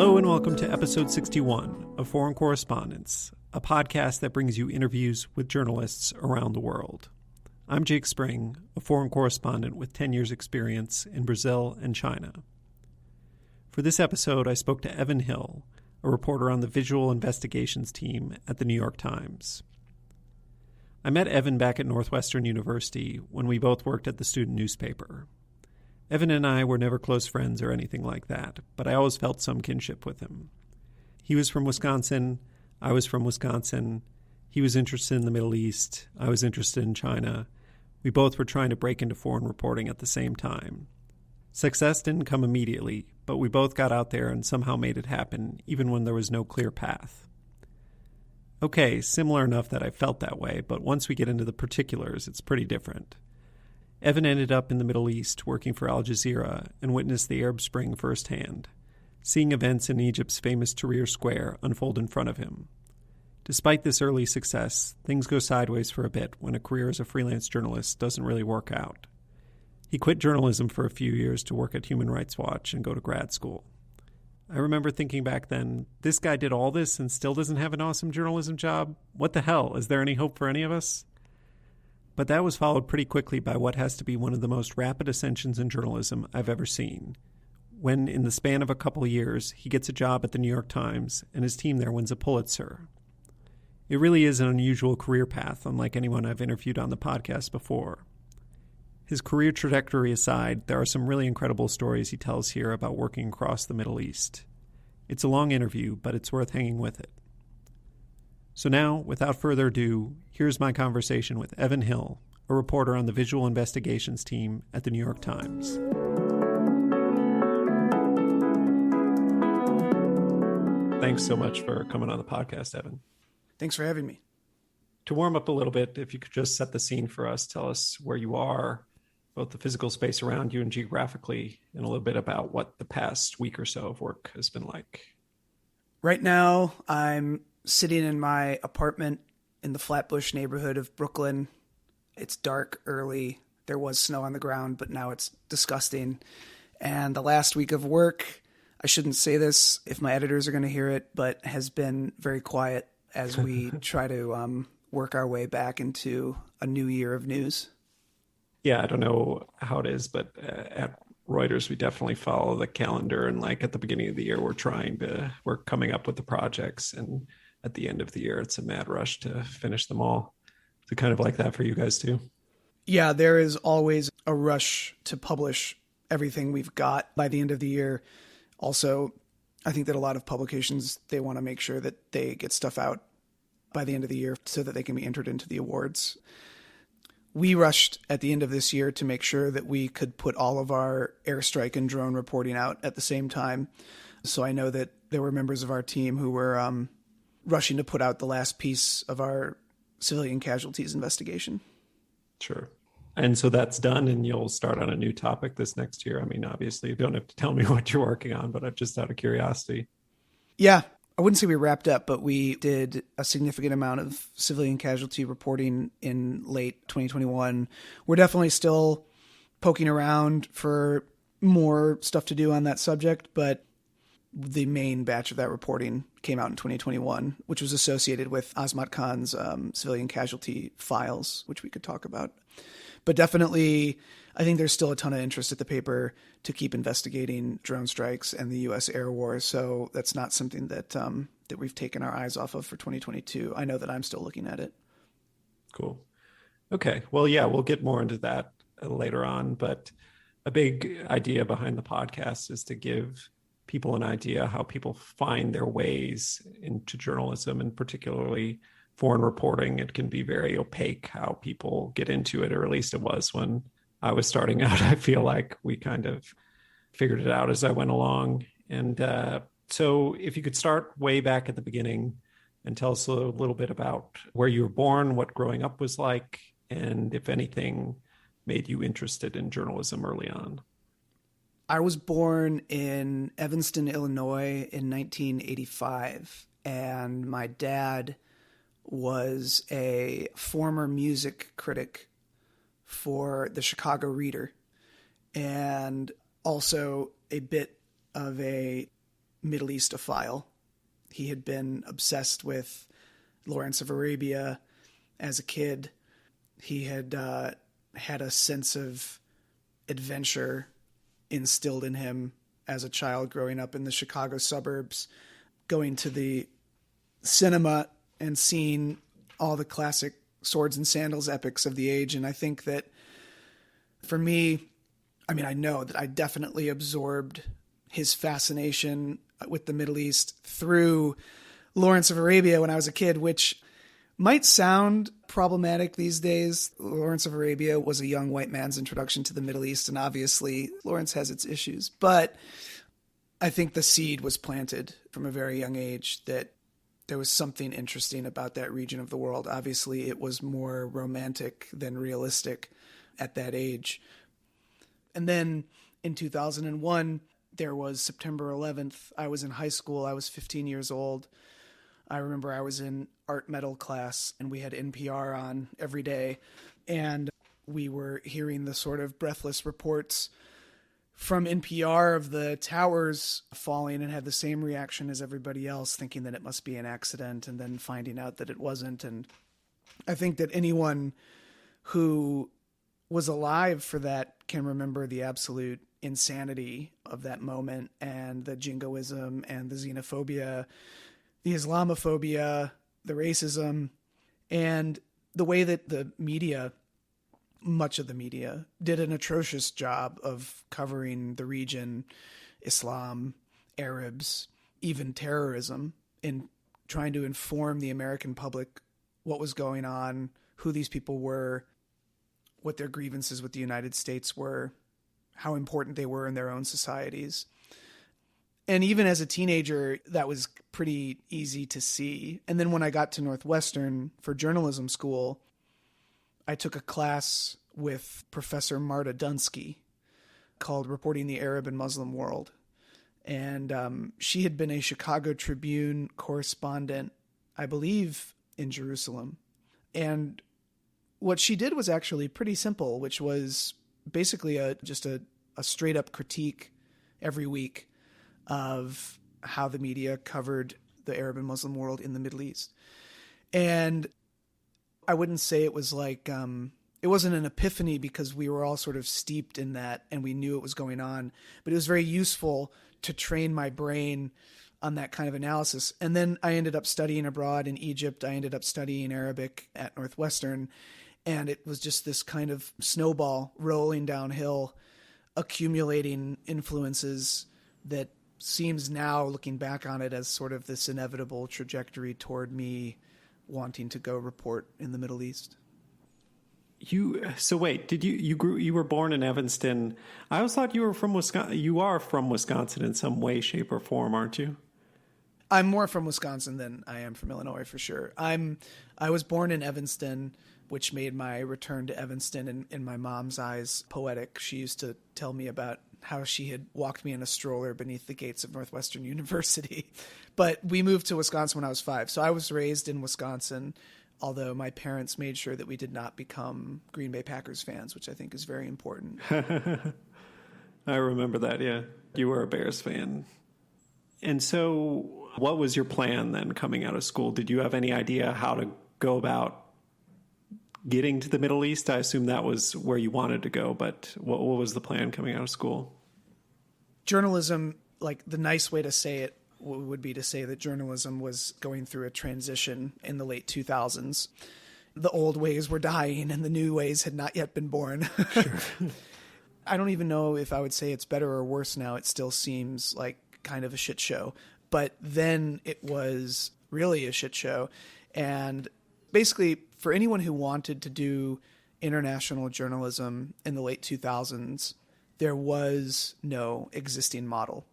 Hello and welcome to episode 61 of Foreign Correspondence, a podcast that brings you interviews with journalists around the world. I'm Jake Spring, a foreign correspondent with 10 years' experience in Brazil and China. For this episode, I spoke to Evan Hill, a reporter on the visual investigations team at the New York Times. I met Evan back at Northwestern University when we both worked at the student newspaper. Evan and I were never close friends or anything like that, but I always felt some kinship with him. He was from Wisconsin, I was from Wisconsin. He was interested in the Middle East, I was interested in China. We both were trying to break into foreign reporting at the same time. Success didn't come immediately, but we both got out there and somehow made it happen, even when there was no clear path. Okay, similar enough that I felt that way, but once we get into the particulars, it's pretty different. Evan ended up in the Middle East working for Al Jazeera and witnessed the Arab Spring firsthand, seeing events in Egypt's famous Tahrir Square unfold in front of him. Despite this early success, things go sideways for a bit when a career as a freelance journalist doesn't really work out. He quit journalism for a few years to work at Human Rights Watch and go to grad school. I remember thinking back then, this guy did all this and still doesn't have an awesome journalism job? What the hell? Is there any hope for any of us? But that was followed pretty quickly by what has to be one of the most rapid ascensions in journalism I've ever seen, when in the span of a couple of years, he gets a job at the New York Times and his team there wins a Pulitzer. It really is an unusual career path, unlike anyone I've interviewed on the podcast before. His career trajectory aside, there are some really incredible stories he tells here about working across the Middle East. It's a long interview, but it's worth hanging with it. So now, without further ado, here's my conversation with Evan Hill, a reporter on the visual investigations team at the New York Times. Thanks so much for coming on the podcast, Evan. Thanks for having me. To warm up a little bit, if you could just set the scene for us, tell us where you are, both the physical space around you and geographically, and a little bit about what the past week or so of work has been like. Right now, I'm sitting in my apartment in the Flatbush neighborhood of Brooklyn. It's dark early. There was snow on the ground, but now it's disgusting. And the last week of work, I shouldn't say this if my editors are going to hear it, but has been very quiet as we try to work our way back into a new year of news. Yeah, I don't know how it is, but at Reuters, we definitely follow the calendar. And like at the beginning of the year, we're coming up with the projects. And at the end of the year, it's a mad rush to finish them all. Is it kind of like that for you guys too? Yeah, there is always a rush to publish everything we've got by the end of the year. Also, I think that a lot of publications, they want to make sure that they get stuff out by the end of the year so that they can be entered into the awards. We rushed at the end of this year to make sure that we could put all of our airstrike and drone reporting out at the same time. So I know that there were members of our team who were rushing to put out the last piece of our civilian casualties investigation. Sure. And so that's done and you'll start on a new topic this next year. I mean, obviously you don't have to tell me what you're working on, but I'm just out of curiosity. Yeah, I wouldn't say we wrapped up, but we did a significant amount of civilian casualty reporting in late 2021. We're definitely still poking around for more stuff to do on that subject, but the main batch of that reporting came out in 2021, which was associated with Azmat Khan's civilian casualty files, which we could talk about. But definitely, I think there's still a ton of interest at the paper to keep investigating drone strikes and the U.S. air war. So that's not something that that we've taken our eyes off of for 2022. I know that I'm still looking at it. Cool. Okay. Well, yeah, we'll get more into that later on. But a big idea behind the podcast is to give people an idea how people find their ways into journalism, and particularly foreign reporting. It can be very opaque how people get into it, or at least it was when I was starting out. I feel like we kind of figured it out as I went along. And so if you could start way back at the beginning and tell us a little bit about where you were born, what growing up was like, and if anything made you interested in journalism early on. I was born in Evanston, Illinois in 1985, and my dad was a former music critic for the Chicago Reader and also a bit of a Middle Eastophile. He had been obsessed with Lawrence of Arabia as a kid. He had had a sense of adventure instilled in him as a child growing up in the Chicago suburbs, going to the cinema and seeing all the classic swords and sandals epics of the age. And I think that for me, I know that I definitely absorbed his fascination with the Middle East through Lawrence of Arabia when I was a kid, which might sound problematic these days. Lawrence of Arabia was a young white man's introduction to the Middle East, and obviously Lawrence has its issues. But I think the seed was planted from a very young age that there was something interesting about that region of the world. Obviously, it was more romantic than realistic at that age. And then in 2001, there was September 11th. I was in high school. I was 15 years old. I remember I was in art metal class, and we had NPR on every day. And we were hearing the sort of breathless reports from NPR of the towers falling, and had the same reaction as everybody else, thinking that it must be an accident, and then finding out that it wasn't. And I think that anyone who was alive for that can remember the absolute insanity of that moment, and the jingoism and the xenophobia, the Islamophobia, the racism, and the way that the media, much of the media, did an atrocious job of covering the region, Islam, Arabs, even terrorism, in trying to inform the American public what was going on, who these people were, what their grievances with the United States were, how important they were in their own societies. And even as a teenager, that was pretty easy to see. And then when I got to Northwestern for journalism school, I took a class with Professor Marta Dunsky called Reporting the Arab and Muslim World. And she had been a Chicago Tribune correspondent, I believe, in Jerusalem. And what she did was actually pretty simple, which was basically just a straight up critique every week of how the media covered the Arab and Muslim world in the Middle East. And I wouldn't say it was like, it wasn't an epiphany because we were all sort of steeped in that and we knew it was going on, but it was very useful to train my brain on that kind of analysis. And then I ended up studying abroad in Egypt. I ended up studying Arabic at Northwestern. And it was just this kind of snowball rolling downhill, accumulating influences that seems now, looking back on it, as sort of this inevitable trajectory toward me wanting to go report in the Middle East. So wait, you were born in Evanston? I always thought you were from Wisconsin. You are from Wisconsin in some way, shape, or form, aren't you? I'm more from Wisconsin than I am from Illinois, for sure. I was born in Evanston, which made my return to Evanston in my mom's eyes poetic. She used to tell me about how she had walked me in a stroller beneath the gates of Northwestern University. But we moved to Wisconsin when I was 5. So I was raised in Wisconsin, although my parents made sure that we did not become Green Bay Packers fans, which I think is very important. I remember that, yeah. You were a Bears fan. And so what was your plan then coming out of school? Did you have any idea how to go about getting to the Middle East? I assume that was where you wanted to go, but what was the plan coming out of school? Journalism, like the nice way to say it would be to say that journalism was going through a transition in the late 2000s. The old ways were dying and the new ways had not yet been born. Sure. I don't even know if I would say it's better or worse now. It still seems like kind of a shit show. But then it was really a shit show. And basically, for anyone who wanted to do international journalism in the late 2000s, there was no existing model.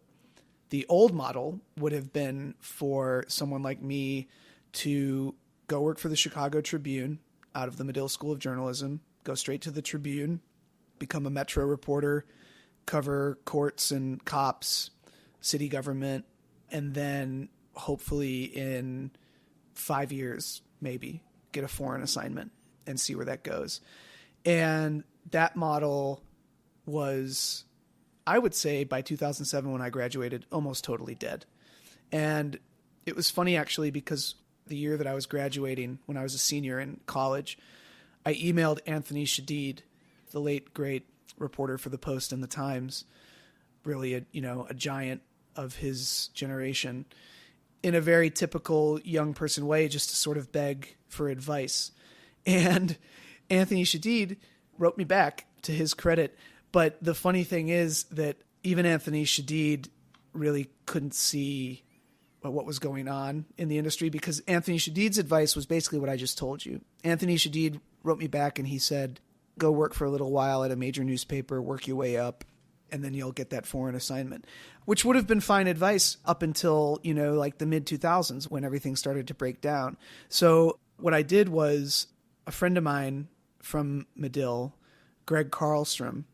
The old model would have been for someone like me to go work for the Chicago Tribune out of the Medill School of Journalism, go straight to the Tribune, become a Metro reporter, cover courts and cops, city government, and then hopefully in 5 years, maybe, get a foreign assignment and see where that goes. And that model was, I would say, by 2007 when I graduated, almost totally dead. And it was funny, actually, because the year that I was graduating, when I was a senior in college, I emailed Anthony Shadid, the late, great reporter for The Post and The Times, really a giant of his generation, in a very typical young person way, just to sort of beg for advice. And Anthony Shadid wrote me back, to his credit. But the funny thing is that even Anthony Shadid really couldn't see what was going on in the industry, because Anthony Shadid's advice was basically what I just told you. Anthony Shadid wrote me back and he said, go work for a little while at a major newspaper, work your way up, and then you'll get that foreign assignment, which would have been fine advice up until, like the mid 2000s when everything started to break down. So what I did was, a friend of mine from Medill, Greg Carlstrom,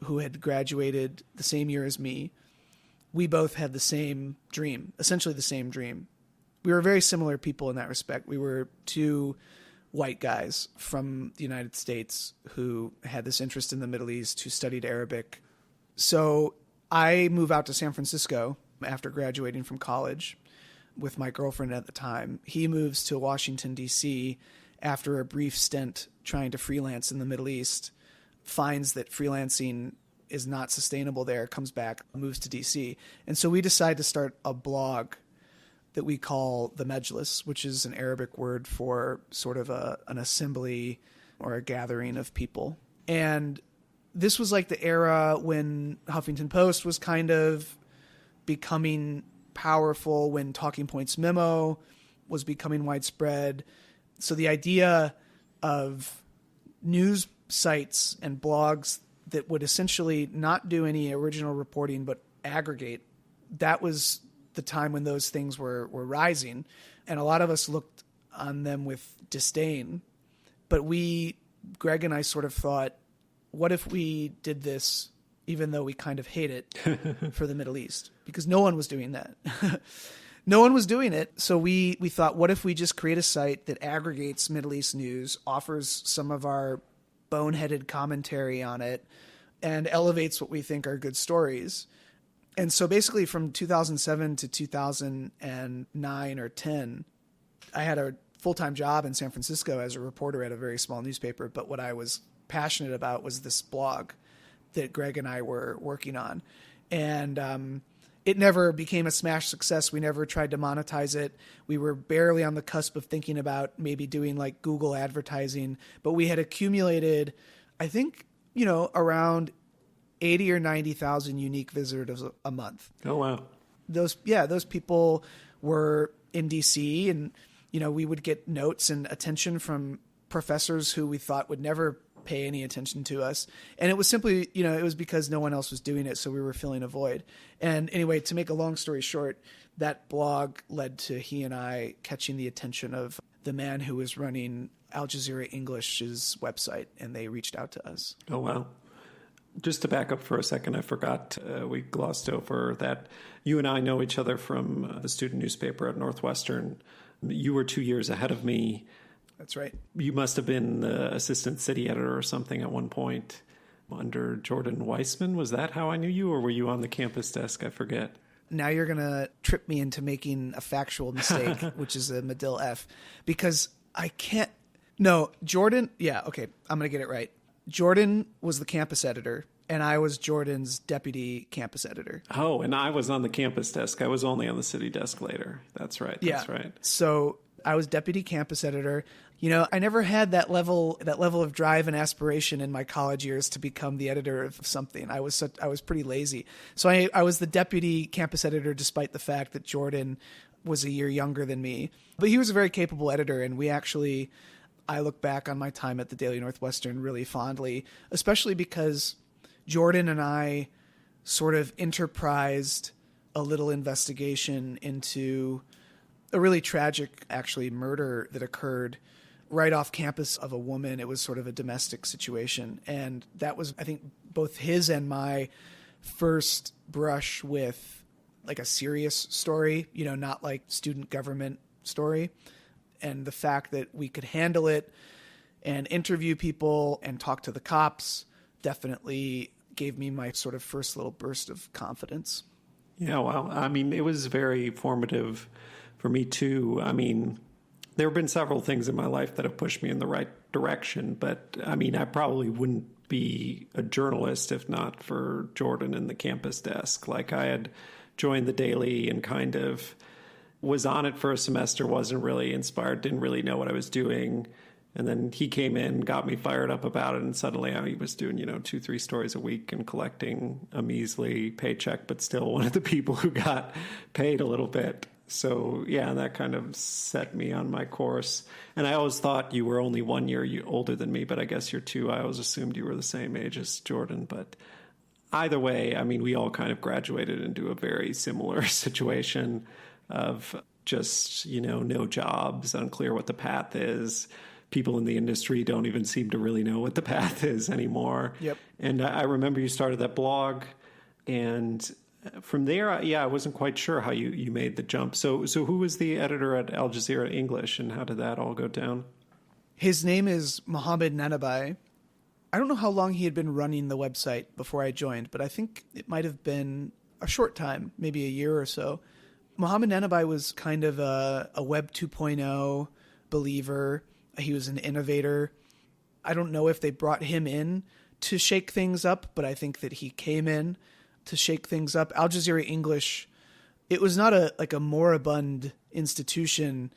who had graduated the same year as me, we both had the same dream, essentially the same dream. We were very similar people in that respect. We were two white guys from the United States who had this interest in the Middle East, who studied Arabic. So I moved out to San Francisco after graduating from college with my girlfriend at the time. He moves to Washington, D.C. after a brief stint trying to freelance in the Middle East, finds that freelancing is not sustainable there, comes back, moves to DC. And so we decide to start a blog that we call the Majlis, which is an Arabic word for sort of an assembly or a gathering of people. And this was like the era when Huffington Post was kind of becoming powerful, when Talking Points Memo was becoming widespread. So the idea of news sites and blogs that would essentially not do any original reporting but aggregate, that was the time when those things were rising. And a lot of us looked on them with disdain. But Greg and I sort of thought, what if we did this even though we kind of hate it for the Middle East? Because no one was doing that. No one was doing it. So we thought, what if we just create a site that aggregates Middle East news, offers some of our boneheaded commentary on it, and elevates what we think are good stories. And so basically from 2007 to 2009 or 10, I had a full-time job in San Francisco as a reporter at a very small newspaper. But what I was passionate about was this blog that Greg and I were working on. And it never became a smash success. We never tried to monetize it. We were barely on the cusp of thinking about maybe doing like Google advertising, but we had accumulated, I think, around 80 or 90,000 unique visitors a month. Oh, wow. Those people were in DC, and, we would get notes and attention from professors who we thought would never pay any attention to us. And it was simply, it was because no one else was doing it. So we were filling a void. And anyway, to make a long story short, that blog led to he and I catching the attention of the man who was running Al Jazeera English's website. And they reached out to us. Oh, wow. Just to back up for a second, I forgot, we glossed over that you and I know each other from the student newspaper at Northwestern. You were 2 years ahead of me. That's right. You must have been the assistant city editor or something at one point under Jordan Weissman. Was that how I knew you, or were you on the campus desk? I forget. Now you're going to trip me into making a factual mistake, which is a Medill F, because I can't. No, Jordan. Yeah, okay. I'm going to get it right. Jordan was the campus editor, and I was Jordan's deputy campus editor. Oh, and I was on the campus desk. I was only on the city desk later. That's right. That's right. So I was deputy campus editor. I never had that level of drive and aspiration in my college years to become the editor of something. I was pretty lazy. So I was the deputy campus editor, despite the fact that Jordan was a year younger than me. But he was a very capable editor, and I look back on my time at the Daily Northwestern really fondly, especially because Jordan and I sort of enterprised a little investigation into a really tragic, actually, murder that occurred right off campus of a woman. It was sort of a domestic situation. And that was, I think, both his and my first brush with like a serious story, not like student government story. And the fact that we could handle it and interview people and talk to the cops definitely gave me my sort of first little burst of confidence. Yeah, well, I mean, it was very formative for me too. I mean, there have been several things in my life that have pushed me in the right direction, but I mean, I probably wouldn't be a journalist if not for Jordan and the campus desk. Like, I had joined the Daily and kind of was on it for a semester, wasn't really inspired, didn't really know what I was doing. And then he came in, got me fired up about it, and suddenly I was doing, 2-3 stories a week and collecting a measly paycheck, but still one of the people who got paid a little bit. So, yeah, that kind of set me on my course. And I always thought you were only 1 year older than me, but I guess you're 2. I always assumed you were the same age as Jordan. But either way, I mean, we all kind of graduated into a very similar situation of just, no jobs, unclear what the path is. People in the industry don't even seem to really know what the path is anymore. Yep. And I remember you started that blog, and from there, I wasn't quite sure how you made the jump. So who was the editor at Al Jazeera English, and how did that all go down? His name is Mohammed Nanabai. I don't know how long he had been running the website before I joined, but I think it might have been a short time, maybe a year or so. Mohammed Nanabai was kind of a Web 2.0 believer. He was an innovator. I don't know if they brought him in to shake things up, but I think that he came in to shake things up. Al Jazeera English, it was not a moribund institution,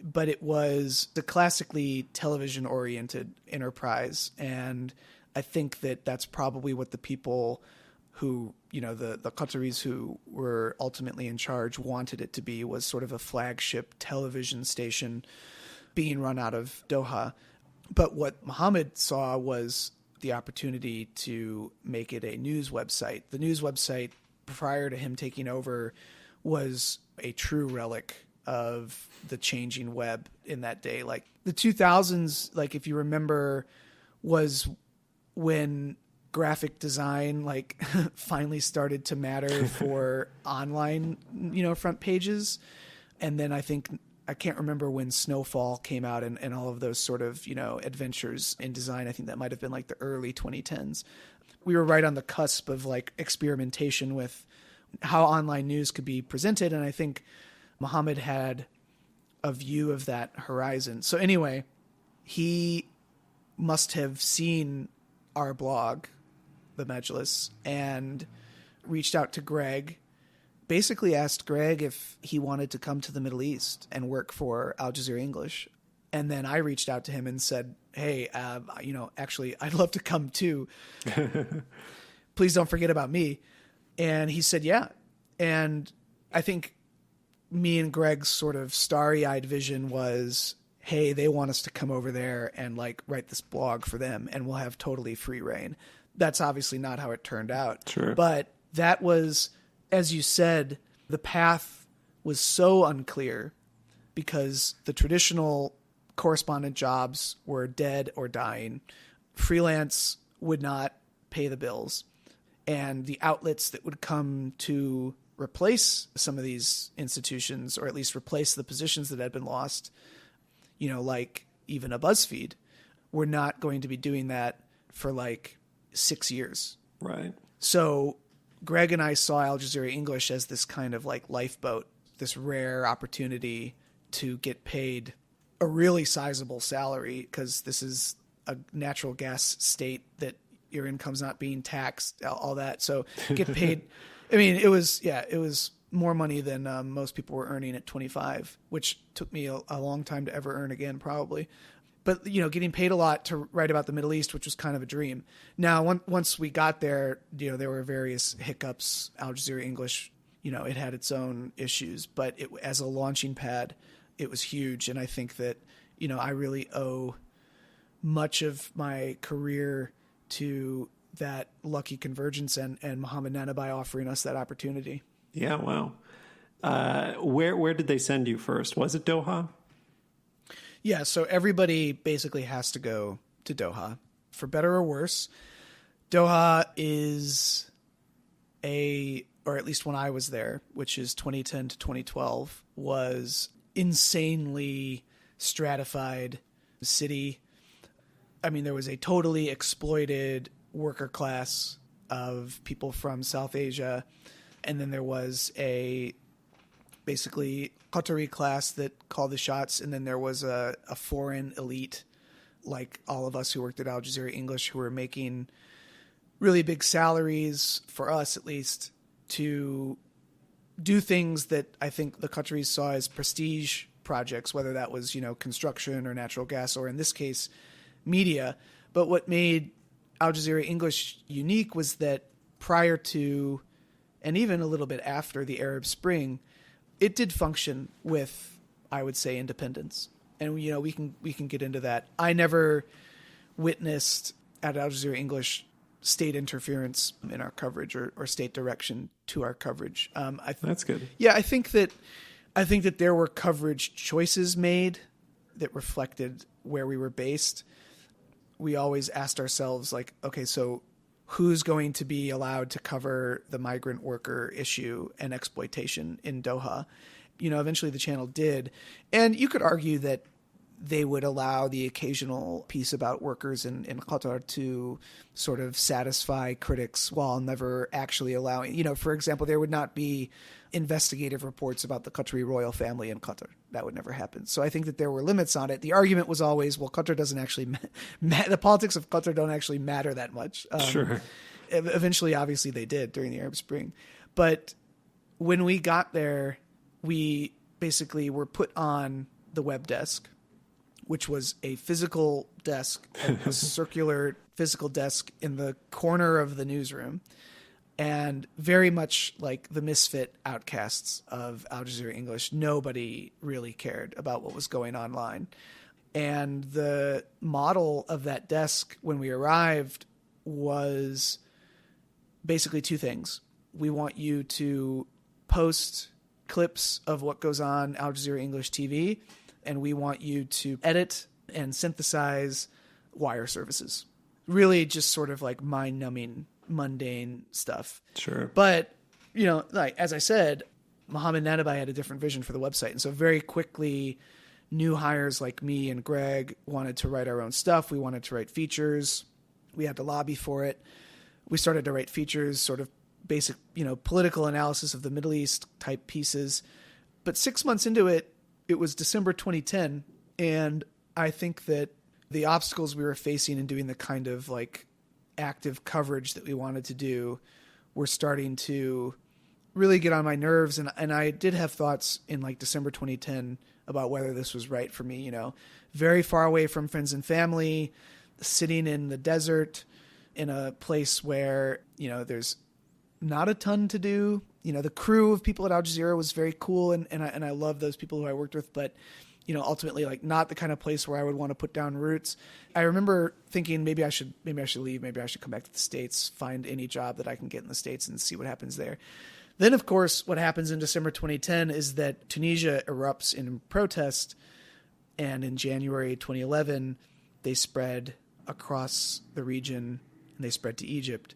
but it was a classically television-oriented enterprise. And I think that that's probably what the people who, the Qataris who were ultimately in charge wanted it to be, was sort of a flagship television station being run out of Doha. But what Mohammed saw was the opportunity to make it a news website. The news website, prior to him taking over, was a true relic of the changing web in that day. Like, the 2000s, like, if you remember, was when graphic design finally started to matter for online, front pages. And then I can't remember when Snowfall came out and all of those sort of, adventures in design. I think that might have been like the early 2010s. We were right on the cusp of experimentation with how online news could be presented. And I think Mohammed had a view of that horizon. So anyway, he must have seen our blog, The Majlis, and reached out to Greg, basically asked Greg if he wanted to come to the Middle East and work for Al Jazeera English. And then I reached out to him and said, hey, actually, I'd love to come too. Please don't forget about me. And he said, yeah. And I think me and Greg's sort of starry-eyed vision was, hey, they want us to come over there and write this blog for them, and we'll have totally free reign. That's obviously not how it turned out. Sure. But that was, as you said, the path was so unclear because the traditional correspondent jobs were dead or dying. Freelance would not pay the bills. And the outlets that would come to replace some of these institutions, or at least replace the positions that had been lost, like even a BuzzFeed, were not going to be doing that for 6 years. Right. So Greg and I saw Al Jazeera English as this kind of lifeboat, this rare opportunity to get paid a really sizable salary, because this is a natural gas state that your income's not being taxed, all that. So get paid. I mean, it was more money than most people were earning at 25, which took me a long time to ever earn again, probably. But, getting paid a lot to write about the Middle East, which was kind of a dream. Now, once we got there, there were various hiccups. Al Jazeera English, it had its own issues, but as a launching pad, it was huge. And I think that, I really owe much of my career to that lucky convergence and Mohammed Nanabai offering us that opportunity. Yeah, wow. Where did they send you first? Was it Doha? Yeah, so everybody basically has to go to Doha, for better or worse. Doha is or at least when I was there, which is 2010 to 2012, was insanely stratified city. I mean, there was a totally exploited worker class of people from South Asia And then there was a basically Qatari class that called the shots. And then there was a foreign elite, like all of us who worked at Al Jazeera English, who were making really big salaries, for us at least, to do things that I think the Qataris saw as prestige projects, whether that was, construction or natural gas, or in this case, media. But what made Al Jazeera English unique was that prior to, and even a little bit after the Arab Spring, it did function with, I would say, independence. And, we can get into that. I never witnessed at Al Jazeera English state interference in our coverage or state direction to our coverage. That's good. Yeah, I think that there were coverage choices made that reflected where we were based. We always asked ourselves, like, okay, so who's going to be allowed to cover the migrant worker issue and exploitation in Doha? Eventually the channel did. And you could argue that they would allow the occasional piece about workers in Qatar to sort of satisfy critics while never actually allowing, for example, there would not be investigative reports about the Qatari royal family in Qatar. That would never happen. So I think that there were limits on it. The argument was always, well, Qatar doesn't actually, the politics of Qatar don't actually matter that much. Sure. Eventually, obviously they did during the Arab Spring. But when we got there, we basically were put on the web desk, which was a physical desk, a circular physical desk in the corner of the newsroom, and very much like the misfit outcasts of Al Jazeera English, nobody really cared about what was going online. And the model of that desk when we arrived was basically two things. We want you to post clips of what goes on Al Jazeera English TV, and we want you to edit and synthesize wire services. Really just sort of like mind-numbing, mundane stuff. Sure. But, like as I said, Mohammed Nanabai had a different vision for the website. And so very quickly, new hires like me and Greg wanted to write our own stuff. We wanted to write features. We had to lobby for it. We started to write features, sort of basic, political analysis of the Middle East type pieces. But 6 months into it, it was December 2010, and I think that the obstacles we were facing in doing the kind of like active coverage that we wanted to do were starting to really get on my nerves. And I did have thoughts in like December 2010 about whether this was right for me, very far away from friends and family, sitting in the desert in a place where, there's not a ton to do. The crew of people at Al Jazeera was very cool, and I love those people who I worked with, but ultimately like not the kind of place where I would want to put down roots. I remember thinking maybe I should leave, maybe I should come back to the States, find any job that I can get in the States and see what happens there. Then of course what happens in December 2010 is that Tunisia erupts in protest, and in January 2011 they spread across the region and they spread to Egypt.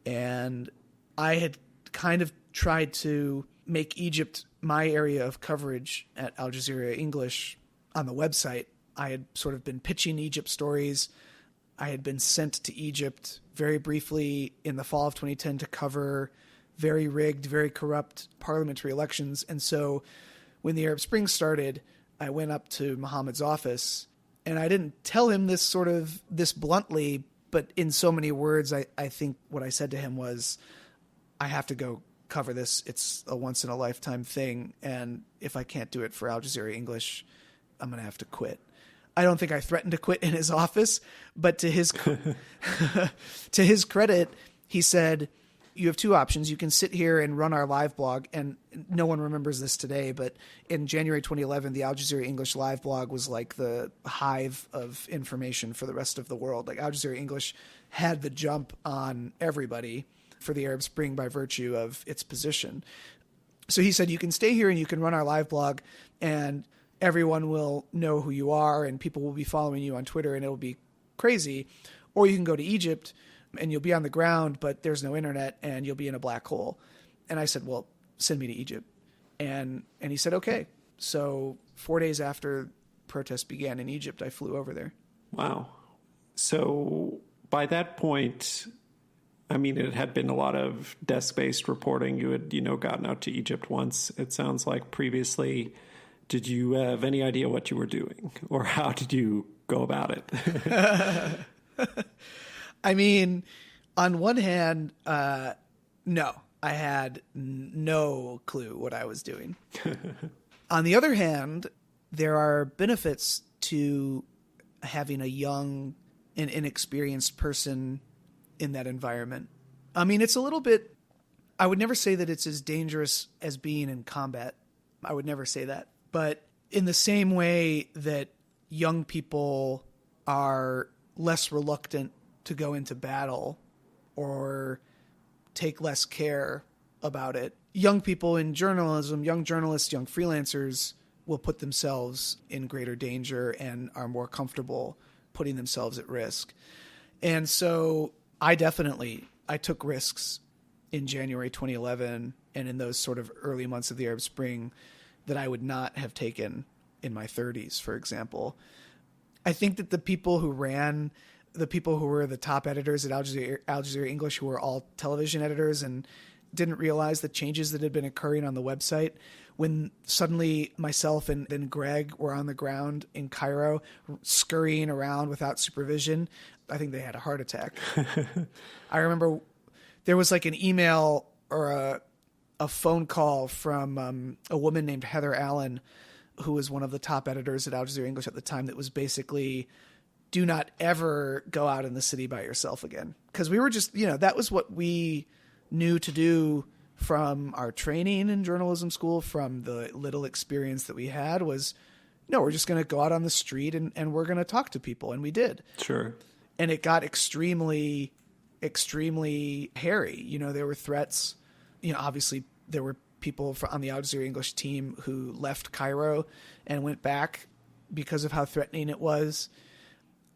And I had kind of tried to make Egypt my area of coverage at Al Jazeera English on the website. I had sort of been pitching Egypt stories. I had been sent to Egypt very briefly in the fall of 2010 to cover very rigged, very corrupt parliamentary elections. And so when the Arab Spring started, I went up to Mohammed's office, and I didn't tell him this bluntly, but in so many words, I think what I said to him was, I have to go cover this. It's a once in a lifetime thing. And if I can't do it for Al Jazeera English, I'm going to have to quit. I don't think I threatened to quit in his office, but to his credit, he said, you have two options. You can sit here and run our live blog. And no one remembers this today, but in January 2011, the Al Jazeera English live blog was like the hive of information for the rest of the world. Like Al Jazeera English had the jump on everybody for the Arab Spring by virtue of its position. So he said, you can stay here and you can run our live blog, and everyone will know who you are and people will be following you on Twitter and it'll be crazy. Or you can go to Egypt and you'll be on the ground, but there's no internet and you'll be in a black hole. And I said, well, send me to Egypt. And he said, okay. So 4 days after protests began in Egypt, I flew over there. Wow. So by that point, I mean, it had been a lot of desk-based reporting. You had, gotten out to Egypt once, it sounds like, previously. Did you have any idea what you were doing, or how did you go about it? I mean, on one hand, no, I had no clue what I was doing. On the other hand, there are benefits to having a young and inexperienced person in that environment. I mean, it's a little bit, I would never say that it's as dangerous as being in combat. I would never say that. But in the same way that young people are less reluctant to go into battle or take less care about it, young people in journalism, young journalists, young freelancers will put themselves in greater danger and are more comfortable putting themselves at risk. And so I took risks in January 2011 and in those sort of early months of the Arab Spring that I would not have taken in my 30s, for example. I think that the people who were the top editors at Al Jazeera English, who were all television editors and didn't realize the changes that had been occurring on the website, when suddenly myself and then Greg were on the ground in Cairo scurrying around without supervision, I think they had a heart attack. I remember there was like an email or a phone call from a woman named Heather Allen, who was one of the top editors at Al Jazeera English at the time, that was basically, do not ever go out in the city by yourself again. Because we were just, that was what we knew to do from our training in journalism school, from the little experience that we had, was, no, we're just going to go out on the street and we're going to talk to people. And we did. Sure. And it got extremely, extremely hairy. There were threats. Obviously there were people on the Al Jazeera English team who left Cairo and went back because of how threatening it was.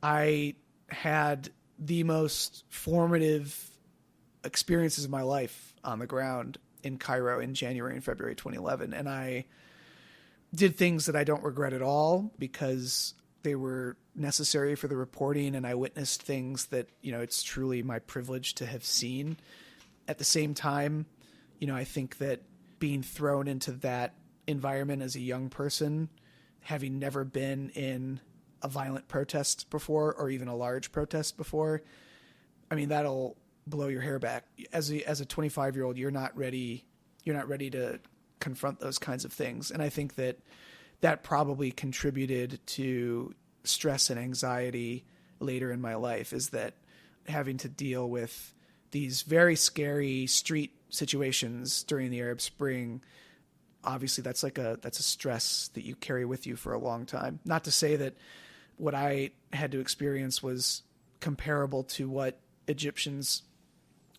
I had the most formative experiences of my life on the ground in Cairo in January and February 2011. And I did things that I don't regret at all because they were necessary for the reporting, and I witnessed things that, it's truly my privilege to have seen. At the same time, I think that being thrown into that environment as a young person, having never been in a violent protest before or even a large protest before, I mean, that'll blow your hair back. As a 25-year-old, you're not ready to confront those kinds of things. And I think that probably contributed to stress and anxiety later in my life, is that having to deal with these very scary street situations during the Arab Spring, obviously that's a stress that you carry with you for a long time. Not to say that what I had to experience was comparable to what Egyptians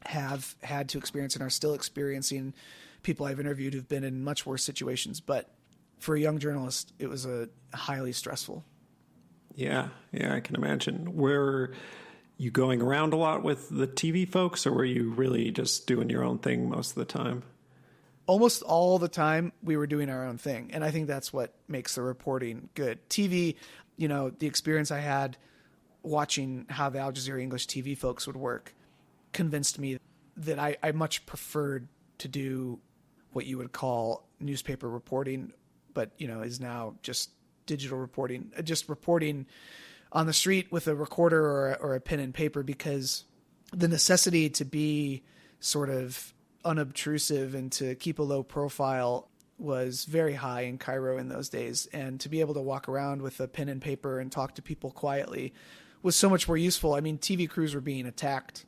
have had to experience and are still experiencing. People I've interviewed who've been in much worse situations, but for a young journalist, it was a highly stressful. Yeah, I can imagine. Were you going around a lot with the TV folks, or were you really just doing your own thing most of the time? Almost all the time we were doing our own thing. And I think that's what makes the reporting good. TV, the experience I had watching how the Al Jazeera English TV folks would work convinced me that I much preferred to do what you would call newspaper reporting, but, is now just digital reporting, just reporting on the street with a recorder or a pen and paper, because the necessity to be sort of unobtrusive and to keep a low profile was very high in Cairo in those days. And to be able to walk around with a pen and paper and talk to people quietly was so much more useful. I mean, TV crews were being attacked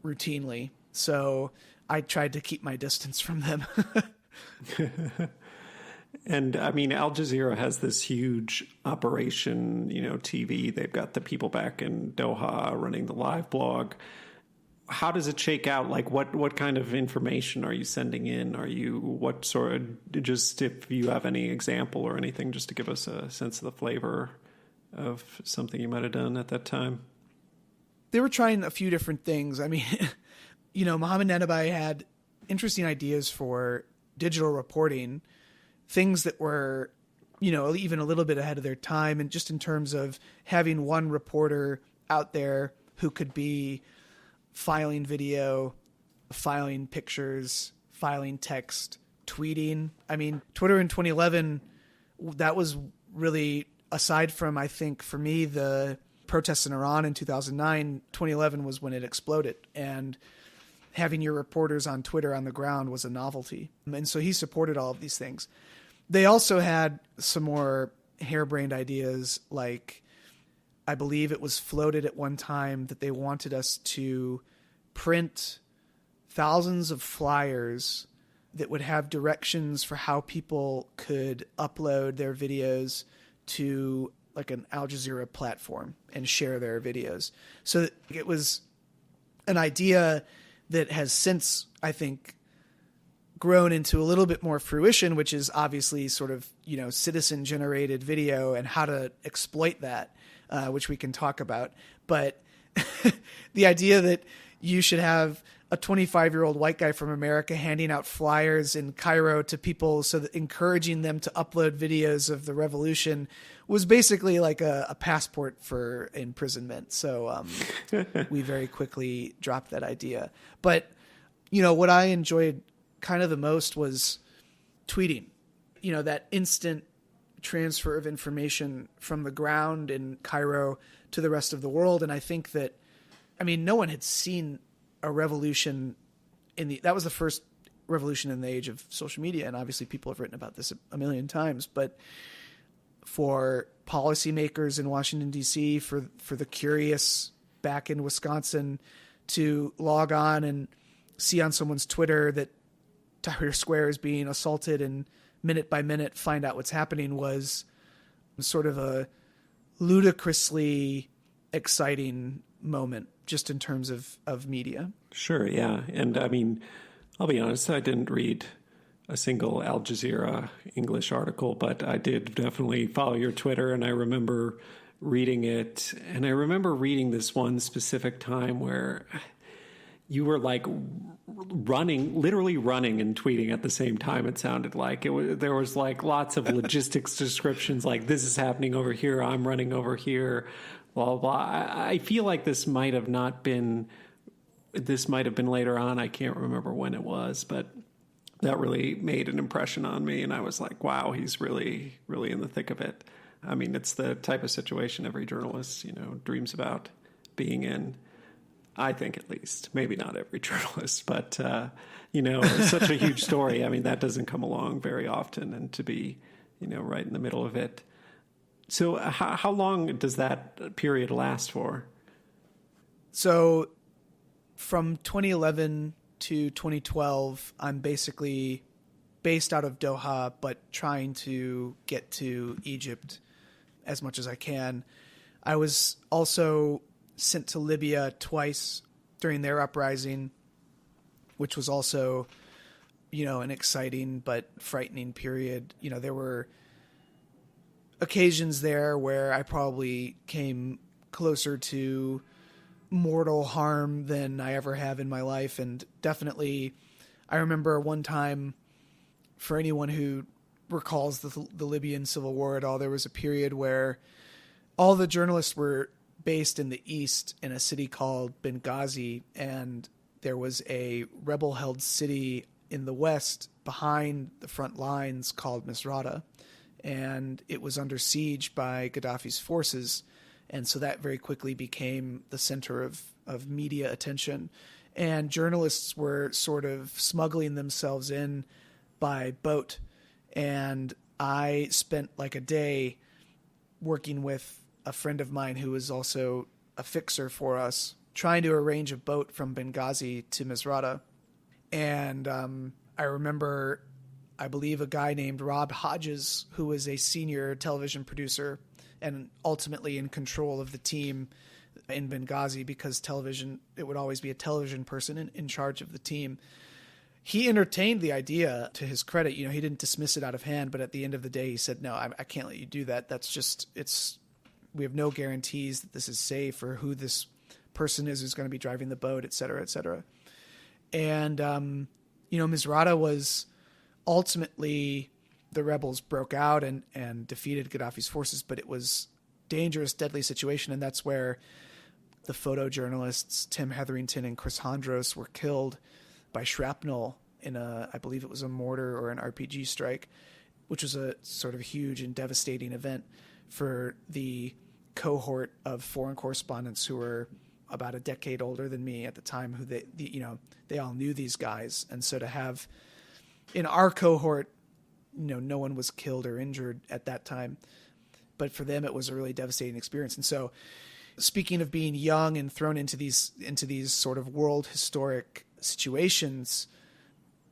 routinely, so I tried to keep my distance from them. And I mean, Al Jazeera has this huge operation, TV. They've got the people back in Doha running the live blog. How does it shake out? Like, what kind of information are you sending in? What sort of, just if you have any example or anything, just to give us a sense of the flavor of something you might have done at that time? They were trying a few different things. I mean, Mohammed Nenabai had interesting ideas for digital reporting, things that were, even a little bit ahead of their time. And just in terms of having one reporter out there who could be filing video, filing pictures, filing text, tweeting. I mean, Twitter in 2011, that was really, aside from, I think, for me, the protests in Iran in 2009, 2011 was when it exploded. And having your reporters on Twitter on the ground was a novelty. And so he supported all of these things. They also had some more harebrained ideas, like I believe it was floated at one time that they wanted us to print thousands of flyers that would have directions for how people could upload their videos to like an Al Jazeera platform and share their videos. So it was an idea that has since, I think, grown into a little bit more fruition, which is obviously sort of, citizen generated video and how to exploit that, which we can talk about. But the idea that you should have a 25-year-old white guy from America handing out flyers in Cairo to people, so that encouraging them to upload videos of the revolution was basically like a passport for imprisonment. So we very quickly dropped that idea. But, what I enjoyed kind of the most was tweeting, that instant transfer of information from the ground in Cairo to the rest of the world. And I think that, no one had seen a revolution that was the first revolution in the age of social media. And obviously people have written about this a million times, but for policymakers in Washington, D.C., for the curious back in Wisconsin to log on and see on someone's Twitter that Tahrir Square is being assaulted and minute by minute find out what's happening was sort of a ludicrously exciting moment just in terms of media. Sure, yeah. And I'll be honest, I didn't read a single Al Jazeera English article, but I did definitely follow your Twitter, and I remember reading it. And I remember reading this one specific time where you were like literally running and tweeting at the same time. It sounded like there was like lots of logistics descriptions, like this is happening over here, I'm running over here, blah, blah, blah. I feel like this might have been later on. I can't remember when it was, but that really made an impression on me. And I was like, wow, he's really, really in the thick of it. It's the type of situation every journalist, dreams about being in. I think, at least. Maybe not every journalist, but, it's such a huge story. That doesn't come along very often, and to be, right in the middle of it. So how long does that period last for? So from 2011 to 2012, I'm basically based out of Doha, but trying to get to Egypt as much as I can. I was also sent to Libya twice during their uprising, which was also, an exciting but frightening period. There were occasions there where I probably came closer to mortal harm than I ever have in my life. And definitely, I remember one time, for anyone who recalls the Libyan civil war at all, there was a period where all the journalists were based in the east in a city called Benghazi, and there was a rebel-held city in the west behind the front lines called Misrata, and it was under siege by Gaddafi's forces, and so that very quickly became the center of media attention, and journalists were sort of smuggling themselves in by boat, and I spent like a day working with a friend of mine who was also a fixer for us, trying to arrange a boat from Benghazi to Misrata. And I remember, I believe, a guy named Rob Hodges, who was a senior television producer and ultimately in control of the team in Benghazi, because television, it would always be a television person in charge of the team. He entertained the idea, to his credit. He didn't dismiss it out of hand, but at the end of the day, he said, no, I can't let you do that. That's just, we have no guarantees that this is safe or who this person is who's going to be driving the boat, et cetera, et cetera. And, Misrata was ultimately, the rebels broke out and defeated Gaddafi's forces, but it was dangerous, deadly situation. And that's where the photojournalists Tim Hetherington and Chris Hondros were killed by shrapnel in I believe it was a mortar or an RPG strike, which was a sort of huge and devastating event for the cohort of foreign correspondents who were about a decade older than me at the time, who they all knew these guys. And so to have in our cohort, no one was killed or injured at that time, but for them it was a really devastating experience. And so, speaking of being young and thrown into these sort of world historic situations,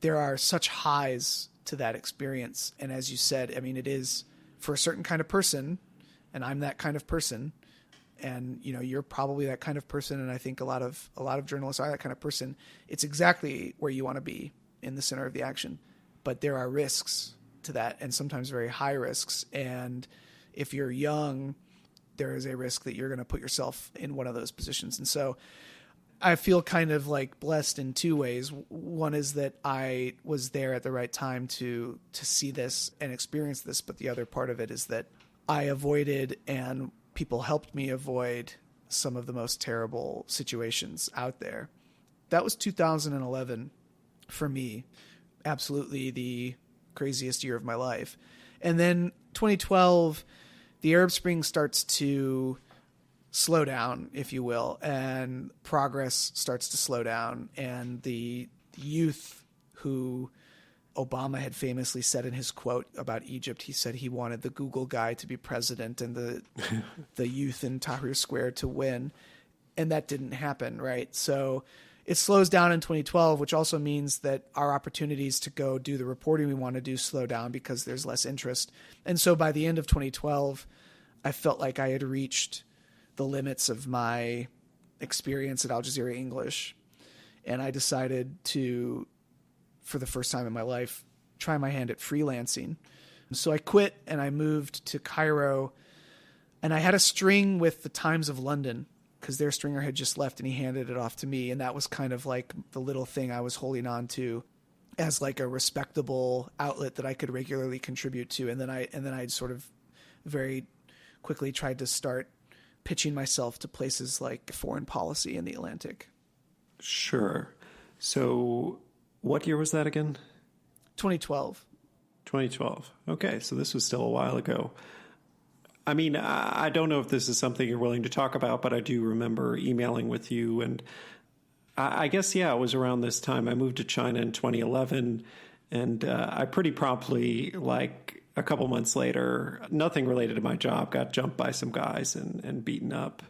there are such highs to that experience. And as you said, I mean, it is for a certain kind of person, and I'm that kind of person, and you're probably that kind of person, and I think a lot of journalists are that kind of person. It's exactly where you want to be, in the center of the action. But there are risks to that, and sometimes very high risks. And if you're young, there is a risk that you're going to put yourself in one of those positions. And so I feel kind of like blessed in two ways. One is that I was there at the right time to see this and experience this. But the other part of it is that I avoided, and people helped me avoid, some of the most terrible situations out there. That was 2011 for me. Absolutely the craziest year of my life. And then 2012, the Arab Spring starts to slow down, if you will, and progress starts to slow down. And the youth who Obama had famously said in his quote about Egypt, he said he wanted the Google guy to be president and the youth in Tahrir Square to win. And that didn't happen, right? So it slows down in 2012, which also means that our opportunities to go do the reporting we want to do slow down because there's less interest. And so by the end of 2012, I felt like I had reached the limits of my experience at Al Jazeera English. And I decided to, for the first time in my life, try my hand at freelancing. So I quit and I moved to Cairo, and I had a string with the Times of London because their stringer had just left and he handed it off to me. And that was kind of like the little thing I was holding on to as like a respectable outlet that I could regularly contribute to. And then I'd sort of very quickly tried to start pitching myself to places like Foreign Policy in the Atlantic. Sure. So what year was that again? 2012. 2012. Okay, so this was still a while ago. I mean, I don't know if this is something you're willing to talk about, but I do remember emailing with you. And I guess, yeah, it was around this time. I moved to China in 2011, and I pretty promptly, like a couple months later, nothing related to my job, got jumped by some guys and beaten up.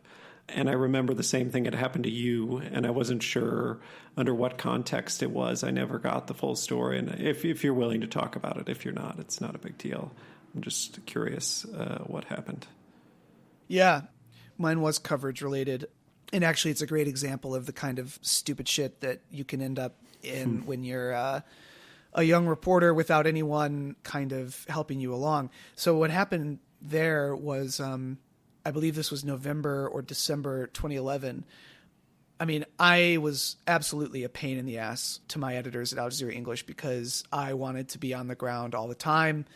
And I remember the same thing had happened to you, and I wasn't sure under what context it was. I never got the full story. And if you're willing to talk about it, if you're not, it's not a big deal. I'm just curious what happened. Yeah, mine was coverage related. And actually, it's a great example of the kind of stupid shit that you can end up in when you're a young reporter without anyone kind of helping you along. So what happened there was, I believe this was November or December 2011. I mean, I was absolutely a pain in the ass to my editors at Al Jazeera English because I wanted to be on the ground all the time.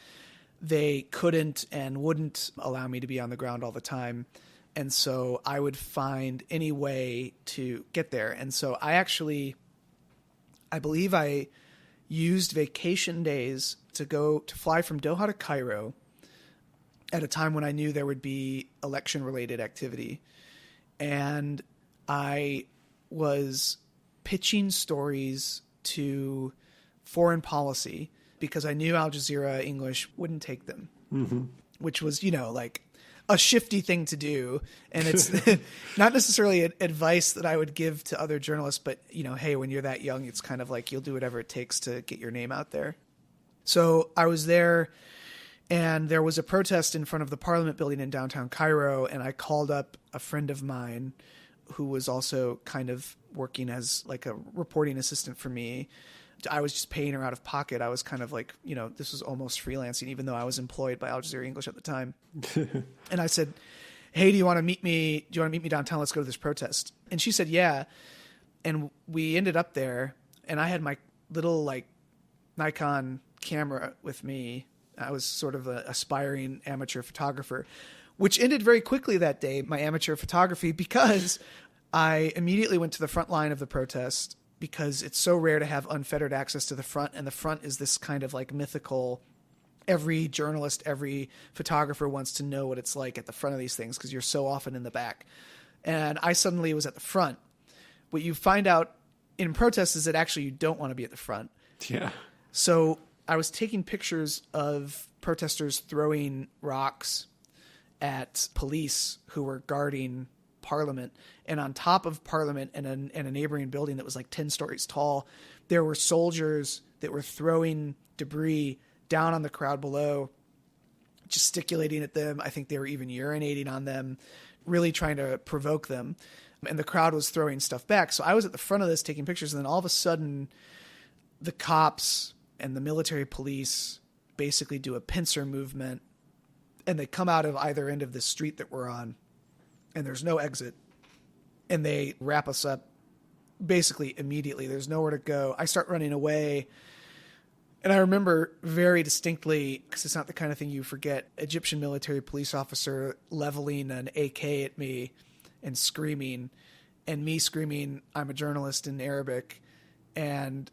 They couldn't and wouldn't allow me to be on the ground all the time. And so I would find any way to get there. And so I believe I used vacation days to fly from Doha to Cairo at a time when I knew there would be election-related activity. And I was pitching stories to Foreign Policy because I knew Al Jazeera English wouldn't take them, which was, like a shifty thing to do. And it's not necessarily advice that I would give to other journalists, but, hey, when you're that young, it's kind of like you'll do whatever it takes to get your name out there. So I was there, and there was a protest in front of the Parliament building in downtown Cairo, and I called up a friend of mine who was also kind of working as like a reporting assistant for me. I was just paying her out of pocket. I was kind of like, this was almost freelancing, even though I was employed by Al Jazeera English at the time. And I said, hey, do you want to meet me downtown? Let's go to this protest. And she said, yeah. And we ended up there, and I had my little like Nikon camera with me. I was sort of an aspiring amateur photographer, which ended very quickly that day, my amateur photography, because I immediately went to the front line of the protest because it's so rare to have unfettered access to the front. And the front is this kind of like mythical, every journalist, every photographer wants to know what it's like at the front of these things because you're so often in the back. And I suddenly was at the front. What you find out in protests is that actually you don't want to be at the front. Yeah. So I was taking pictures of protesters throwing rocks at police who were guarding Parliament. And on top of Parliament and a neighboring building that was like 10 stories tall, there were soldiers that were throwing debris down on the crowd below, gesticulating at them. I think they were even urinating on them, really trying to provoke them. And the crowd was throwing stuff back. So I was at the front of this taking pictures, and then all of a sudden the cops and the military police basically do a pincer movement, and they come out of either end of the street that we're on, and there's no exit, and they wrap us up basically immediately. There's nowhere to go. I start running away. And I remember very distinctly, because it's not the kind of thing you forget, Egyptian military police officer leveling an AK at me and screaming, and me screaming, "I'm a journalist," in Arabic. And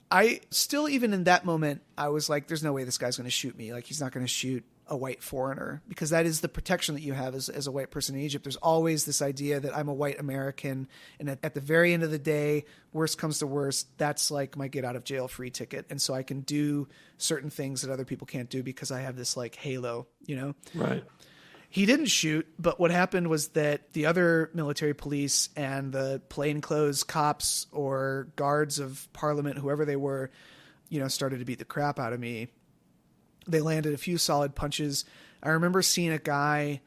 I still, even in that moment, I was like, there's no way this guy's going to shoot me. Like, he's not going to shoot a white foreigner, because that is the protection that you have as a white person in Egypt. There's always this idea that I'm a white American, and at the very end of the day, worst comes to worst, that's like my get out of jail free ticket. And so I can do certain things that other people can't do because I have this like halo, you know? Right. He didn't shoot, but what happened was that the other military police and the plainclothes cops or guards of Parliament, whoever they were, you know, started to beat the crap out of me. They landed a few solid punches. I remember seeing a guy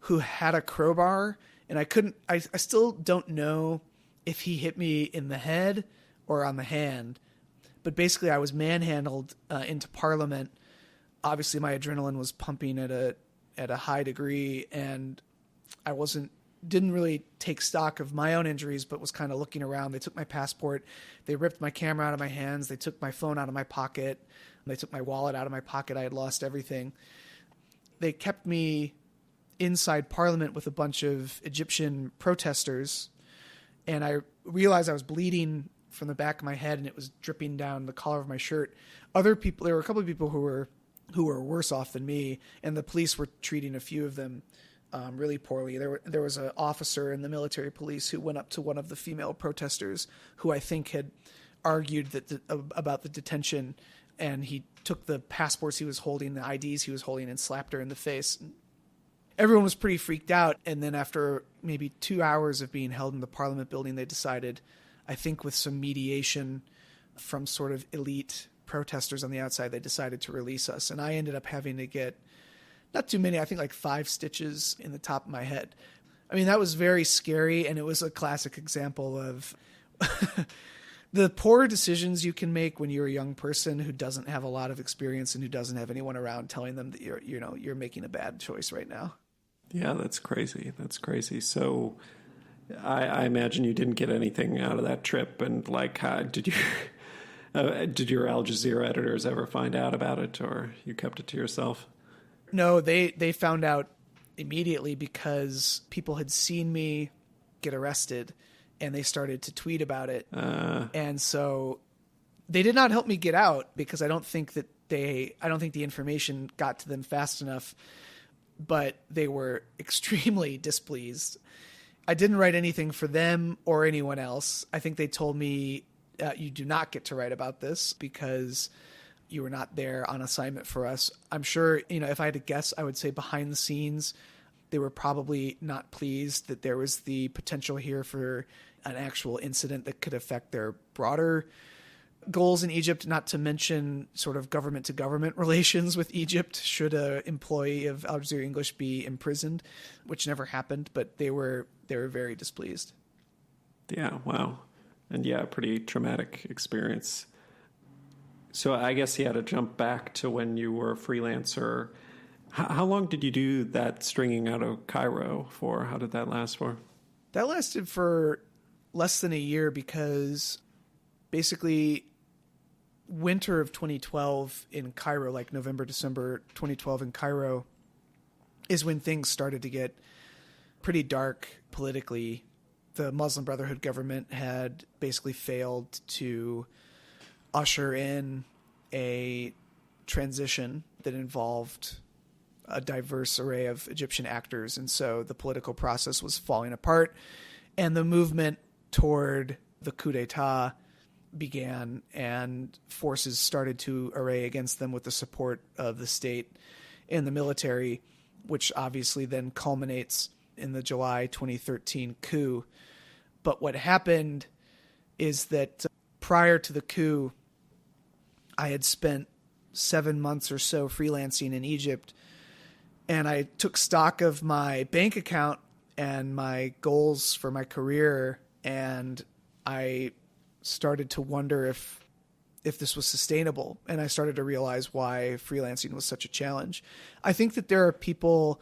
who had a crowbar, and I still don't know if he hit me in the head or on the hand, but basically I was manhandled into Parliament. Obviously my adrenaline was pumping at a high degree, and I didn't really take stock of my own injuries, but was kind of looking around. They took my passport. They ripped my camera out of my hands. They took my phone out of my pocket. They took my wallet out of my pocket. I had lost everything. They kept me inside Parliament with a bunch of Egyptian protesters, and I realized I was bleeding from the back of my head, and it was dripping down the collar of my shirt. There were a couple of people who were worse off than me, and the police were treating a few of them really poorly. There was an officer in the military police who went up to one of the female protesters who I think had argued about the detention, and he took the passports he was holding, the IDs he was holding, and slapped her in the face. Everyone was pretty freaked out, and then after maybe 2 hours of being held in the Parliament building, they decided, I think with some mediation from sort of elite protesters on the outside, they decided to release us. And I ended up having to get, not too many, I think like 5 stitches in the top of my head. I mean, that was very scary, and it was a classic example of the poor decisions you can make when you're a young person who doesn't have a lot of experience and who doesn't have anyone around telling them that you're making a bad choice right now. Yeah, that's crazy. That's crazy. So I imagine you didn't get anything out of that trip. And like, did your Al Jazeera editors ever find out about it, or you kept it to yourself? No, they found out immediately because people had seen me get arrested, and they started to tweet about it. And so they did not help me get out, because I don't think the information got to them fast enough, but they were extremely displeased. I didn't write anything for them or anyone else. I think they told me, you do not get to write about this because you were not there on assignment for us. I'm sure, if I had to guess, I would say behind the scenes, they were probably not pleased that there was the potential here for an actual incident that could affect their broader goals in Egypt, not to mention sort of government to government relations with Egypt should an employee of Al Jazeera English be imprisoned, which never happened, but they were very displeased. Yeah. Wow. And yeah, pretty traumatic experience. So I guess you had to jump back to when you were a freelancer. How long did you do that stringing out of Cairo for? How did that last for? That lasted for less than a year, because basically winter of 2012 in Cairo, like November, December 2012 in Cairo, is when things started to get pretty dark politically the Muslim Brotherhood government had basically failed to usher in a transition that involved a diverse array of Egyptian actors. And so the political process was falling apart, and the movement toward the coup d'etat began, and forces started to array against them with the support of the state and the military, which obviously then culminates in the July 2013 coup. But what happened is that prior to the coup, I had spent 7 months or so freelancing in Egypt, and I took stock of my bank account and my goals for my career, and I started to wonder if this was sustainable, and I started to realize why freelancing was such a challenge. I think that there are people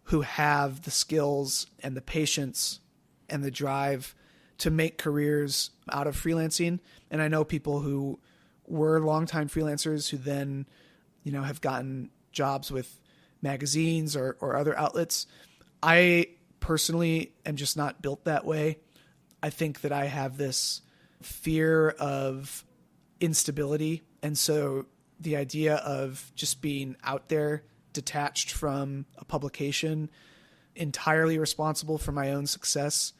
who have the skills and the patience and the drive to make careers out of freelancing, and I know people who were longtime freelancers who then, have gotten jobs with magazines or other outlets. I personally am just not built that way. I think that I have this fear of instability. And so the idea of just being out there, detached from a publication, entirely responsible for my own success,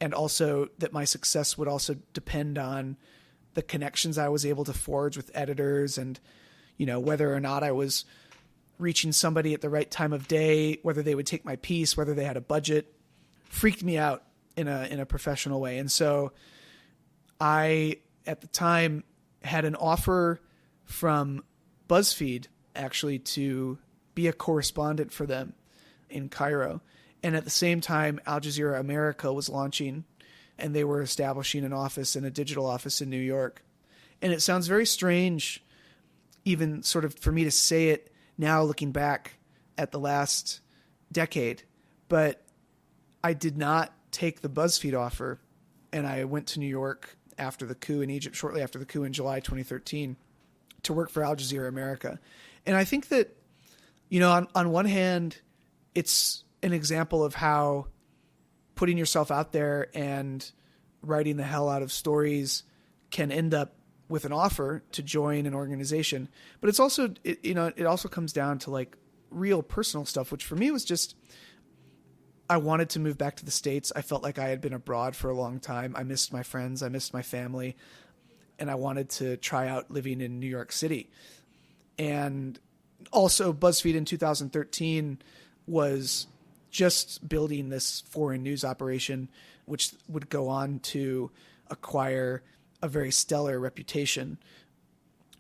and also that my success would also depend on the connections I was able to forge with editors, and, whether or not I was reaching somebody at the right time of day, whether they would take my piece, whether they had a budget, freaked me out in a professional way. And so I, at the time, had an offer from BuzzFeed actually to be a correspondent for them in Cairo. And at the same time, Al Jazeera America was launching, and they were establishing an office and a digital office in New York. And it sounds very strange, even sort of for me to say it now, looking back at the last decade, but I did not take the BuzzFeed offer, and I went to New York after the coup in Egypt, shortly after the coup in July 2013, to work for Al Jazeera America. And I think that, on one hand, it's an example of how putting yourself out there and writing the hell out of stories can end up with an offer to join an organization. But it's also, it also comes down to like real personal stuff, which for me was just, I wanted to move back to the States. I felt like I had been abroad for a long time. I missed my friends. I missed my family. And I wanted to try out living in New York City. And also BuzzFeed in 2013 was just building this foreign news operation, which would go on to acquire a very stellar reputation,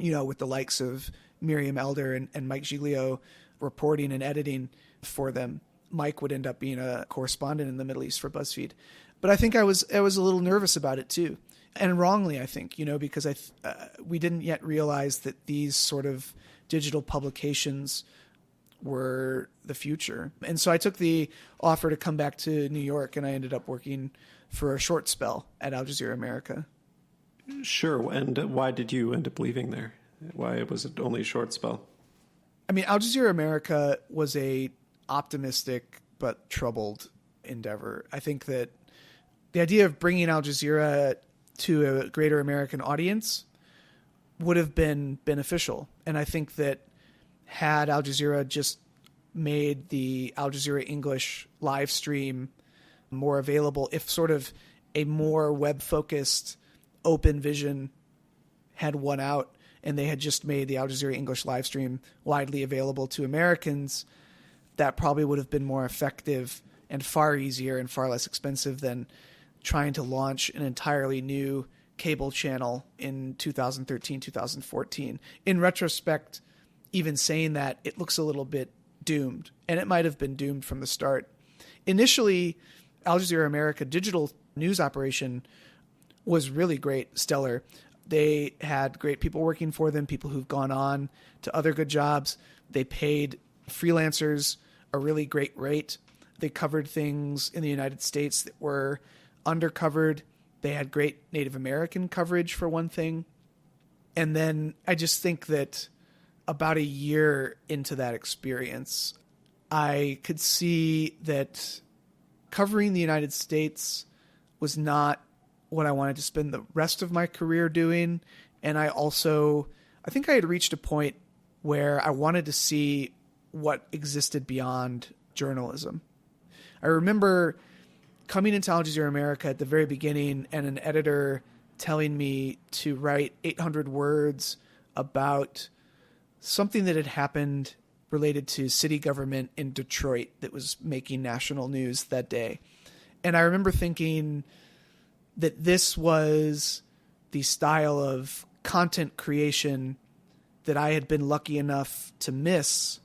with the likes of Miriam Elder and Mike Giglio reporting and editing for them. Mike would end up being a correspondent in the Middle East for BuzzFeed. But I think I was a little nervous about it too. And wrongly, I think, because we didn't yet realize that these sort of digital publications were the future. And so I took the offer to come back to New York, and I ended up working for a short spell at Al Jazeera America. Sure. And why did you end up leaving there? Why was it only a short spell? I mean, Al Jazeera America was a optimistic but troubled endeavor. I think that the idea of bringing Al Jazeera to a greater American audience would have been beneficial. And I think that had Al Jazeera just made the Al Jazeera English live stream more available, if sort of a more web-focused open vision had won out, and they had just made the Al Jazeera English live stream widely available to Americans, that probably would have been more effective and far easier and far less expensive than trying to launch an entirely new cable channel in 2013, 2014. In retrospect, even saying that, it looks a little bit doomed, and it might have been doomed from the start. Initially, Al Jazeera America digital news operation was really great, stellar. They had great people working for them, people who've gone on to other good jobs. They paid freelancers a really great rate. They covered things in the United States that were undercovered. They had great Native American coverage, for one thing. And then I just think that about a year into that experience, I could see that covering the United States was not what I wanted to spend the rest of my career doing. And I think I had reached a point where I wanted to see what existed beyond journalism. I remember coming into Al Jazeera America at the very beginning and an editor telling me to write 800 words about something that had happened related to city government in Detroit that was making national news that day. And I remember thinking that this was the style of content creation that I had been lucky enough to miss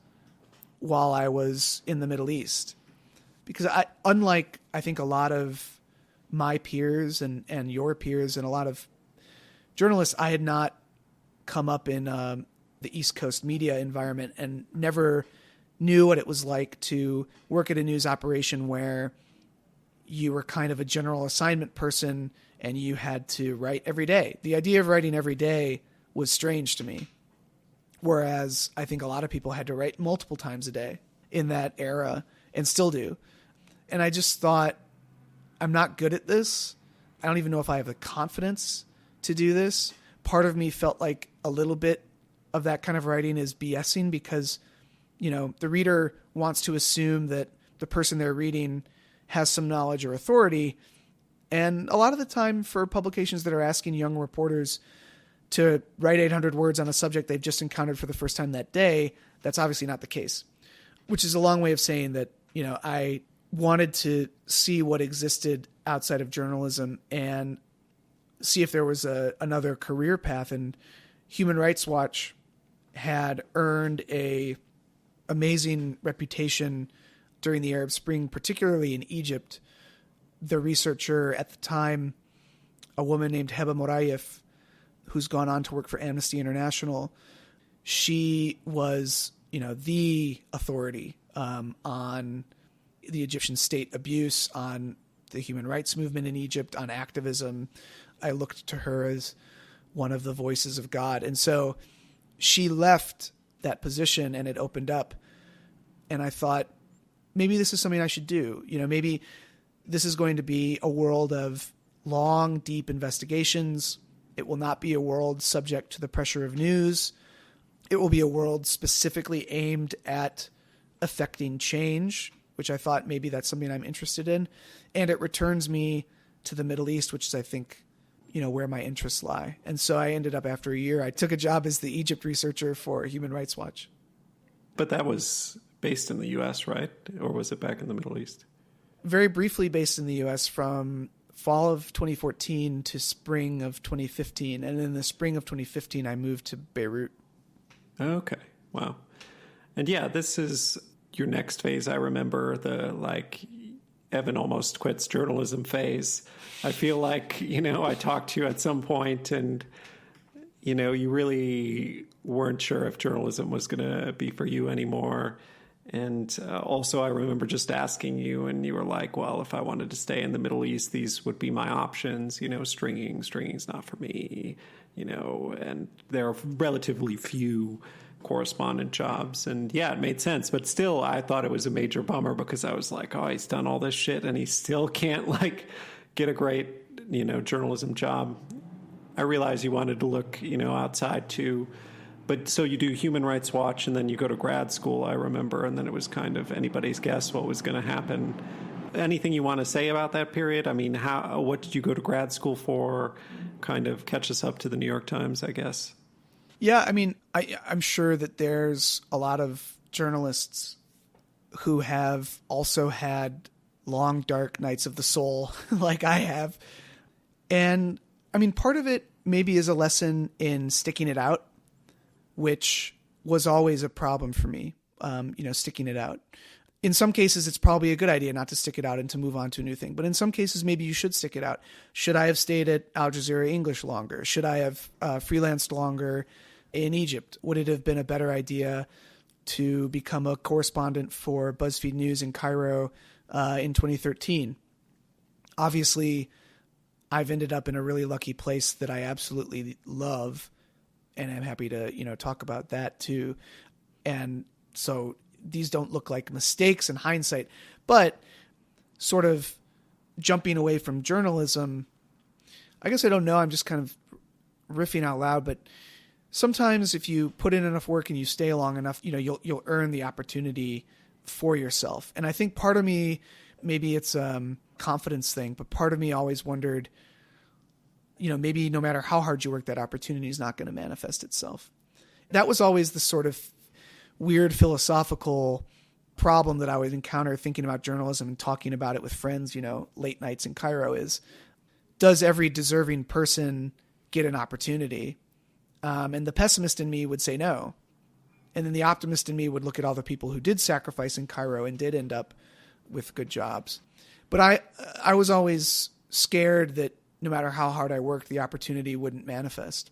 while I was in the Middle East. Because unlike I think a lot of my peers and your peers and a lot of journalists, I had not come up in the East Coast media environment and never knew what it was like to work at a news operation where you were kind of a general assignment person and you had to write every day. The idea of writing every day was strange to me. Whereas I think a lot of people had to write multiple times a day in that era and still do. And I just thought, I'm not good at this. I don't even know if I have the confidence to do this. Part of me felt like a little bit of that kind of writing is BSing because, the reader wants to assume that the person they're reading has some knowledge or authority. And a lot of the time for publications that are asking young reporters to write 800 words on a subject they've just encountered for the first time that day, that's obviously not the case, which is a long way of saying that, I wanted to see what existed outside of journalism and see if there was another career path. And Human Rights Watch had earned a amazing reputation during the Arab Spring, particularly in Egypt. The researcher at the time, a woman named Heba Morayev, who's gone on to work for Amnesty International, she was, the authority on the Egyptian state abuse, on the human rights movement in Egypt, on activism. I looked to her as one of the voices of God. And so she left that position and it opened up. And I thought, maybe this is something I should do. Maybe this is going to be a world of long, deep investigations. It will not be a world subject to the pressure of news. It will be a world specifically aimed at affecting change, which I thought maybe that's something I'm interested in. And it returns me to the Middle East, which is, I think, where my interests lie. And so I ended up, after a year, I took a job as the Egypt researcher for Human Rights Watch. But that was based in the U.S., right? Or was it back in the Middle East? Very briefly based in the U.S. from fall of 2014 to spring of 2015. And in the spring of 2015, I moved to Beirut. Okay. Wow. And yeah, this is your next phase. I remember the Evan almost quits journalism phase. I feel like, I talked to you at some point and, you really weren't sure if journalism was going to be for you anymore. And also I remember just asking you and you were like, well, if I wanted to stay in the Middle East, these would be my options, stringing's not for me, and there are relatively few correspondent jobs. And yeah, it made sense. But still, I thought it was a major bummer because I was like, oh, he's done all this shit and he still can't get a great, journalism job. I realized you wanted to look, outside too. But so you do Human Rights Watch and then you go to grad school, I remember, and then it was kind of anybody's guess what was going to happen. Anything you want to say about that period? I mean, what did you go to grad school for? Kind of catch us up to the New York Times, I guess. Yeah, I mean, I'm sure that there's a lot of journalists who have also had long, dark nights of the soul like I have. And I mean, part of it maybe is a lesson in sticking it out, which was always a problem for me, sticking it out. In some cases, it's probably a good idea not to stick it out and to move on to a new thing. But in some cases, maybe you should stick it out. Should I have stayed at Al Jazeera English longer? Should I have freelanced longer in Egypt? Would it have been a better idea to become a correspondent for BuzzFeed News in Cairo in 2013? Obviously, I've ended up in a really lucky place that I absolutely love. And I'm happy to, talk about that too. And so these don't look like mistakes in hindsight, but sort of jumping away from journalism, I guess I don't know. I'm just kind of riffing out loud, but sometimes if you put in enough work and you stay long enough, you'll earn the opportunity for yourself. And I think part of me, maybe it's a confidence thing, but part of me always wondered, maybe no matter how hard you work, that opportunity is not going to manifest itself. That was always the sort of weird philosophical problem that I would encounter thinking about journalism and talking about it with friends, late nights in Cairo is, does every deserving person get an opportunity? And the pessimist in me would say no. And then the optimist in me would look at all the people who did sacrifice in Cairo and did end up with good jobs. But I was always scared that no matter how hard I worked, the opportunity wouldn't manifest.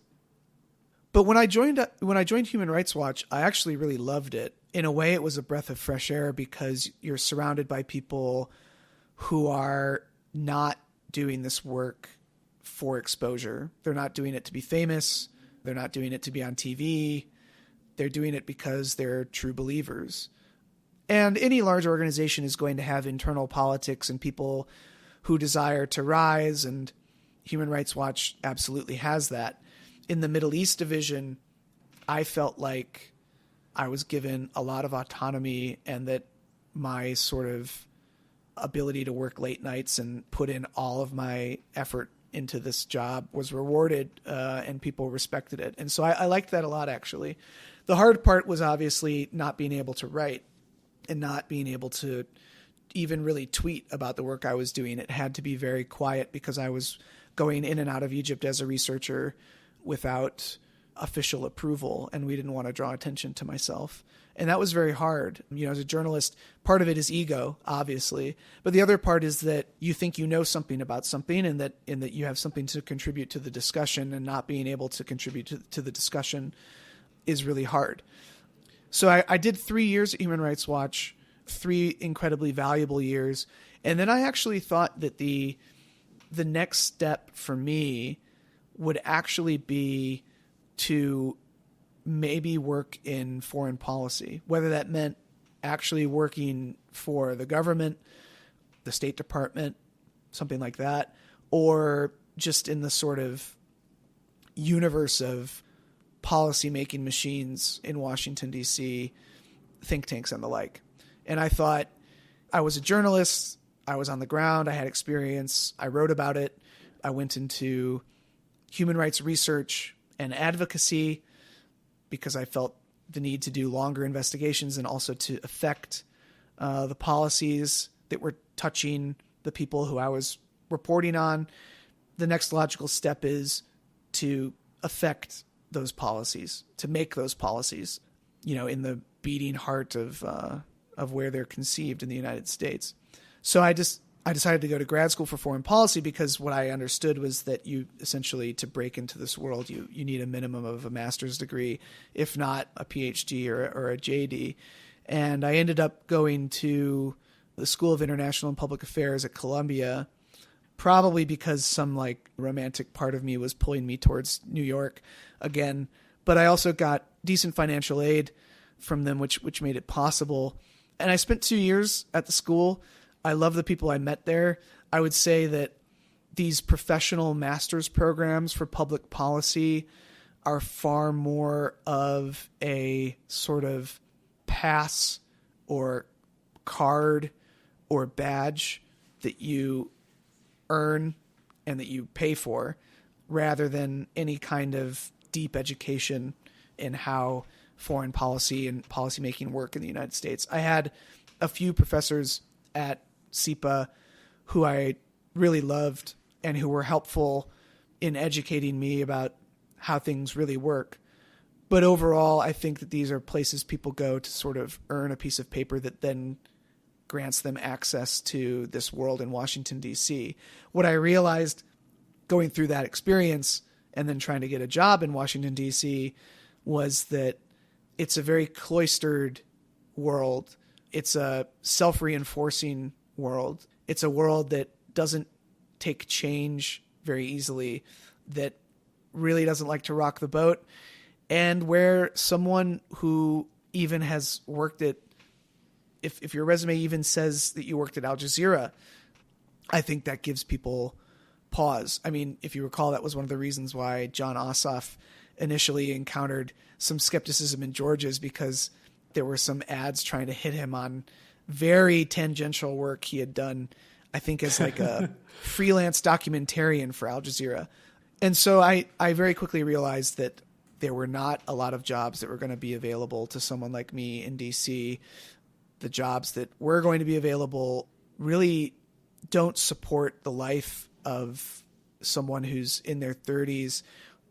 But when I joined Human Rights Watch, I actually really loved it. In a way, it was a breath of fresh air because you're surrounded by people who are not doing this work for exposure. They're not doing it to be famous. They're not doing it to be on TV. They're doing it because they're true believers. And any large organization is going to have internal politics and people who desire to rise, and Human Rights Watch absolutely has that. In the Middle East division, I felt like I was given a lot of autonomy and that my sort of ability to work late nights and put in all of my effort into this job was rewarded, and people respected it. And so I liked that a lot, actually. The hard part was obviously not being able to write and not being able to even really tweet about the work I was doing. It had to be very quiet because I was going in and out of Egypt as a researcher without official approval, and we didn't want to draw attention to myself. And that was very hard. As a journalist, part of it is ego, obviously, but the other part is that you think you know something about something and that you have something to contribute to the discussion, and not being able to contribute to the discussion is really hard. So I did 3 years at Human Rights Watch, 3 incredibly valuable years. And then I actually thought that the next step for me would actually be to maybe work in foreign policy, whether that meant actually working for the government, the State Department, something like that, or just in the sort of universe of policy-making machines in Washington, D.C., think tanks and the like. And I thought, I was a journalist, I was on the ground, I had experience, I wrote about it, I went into human rights research and advocacy because I felt the need to do longer investigations and also to affect the policies that were touching the people who I was reporting on. The next logical step is to affect those policies, to make those policies, in the beating heart of where they're conceived in the United States. So I decided to go to grad school for foreign policy because what I understood was that you essentially, to break into this world, you need a minimum of a master's degree, if not a PhD or a JD. And I ended up going to the School of International and Public Affairs at Columbia, probably because some romantic part of me was pulling me towards New York again. But I also got decent financial aid from them, which made it possible. And I spent 2 years at the school. I love the people I met there. I would say that these professional master's programs for public policy are far more of a sort of pass or card or badge that you earn and that you pay for, rather than any kind of deep education in how foreign policy and policymaking work in the United States. I had a few professors at SIPA who I really loved and who were helpful in educating me about how things really work. But overall, I think that these are places people go to sort of earn a piece of paper that then grants them access to this world in Washington, D.C. What I realized going through that experience and then trying to get a job in Washington, D.C. was that it's a very cloistered world. It's a self-reinforcing world. It's a world that doesn't take change very easily, that really doesn't like to rock the boat, and where someone who even has worked at, if your resume even says that you worked at Al Jazeera, I think that gives people pause. I mean, if you recall, that was one of the reasons why John Ossoff initially encountered some skepticism in Georgia, is because there were some ads trying to hit him on very tangential work he had done, I think, as like a freelance documentarian for Al Jazeera. And so I very quickly realized that there were not a lot of jobs that were going to be available to someone like me in DC. The jobs that were going to be available really don't support the life of someone who's in their 30s.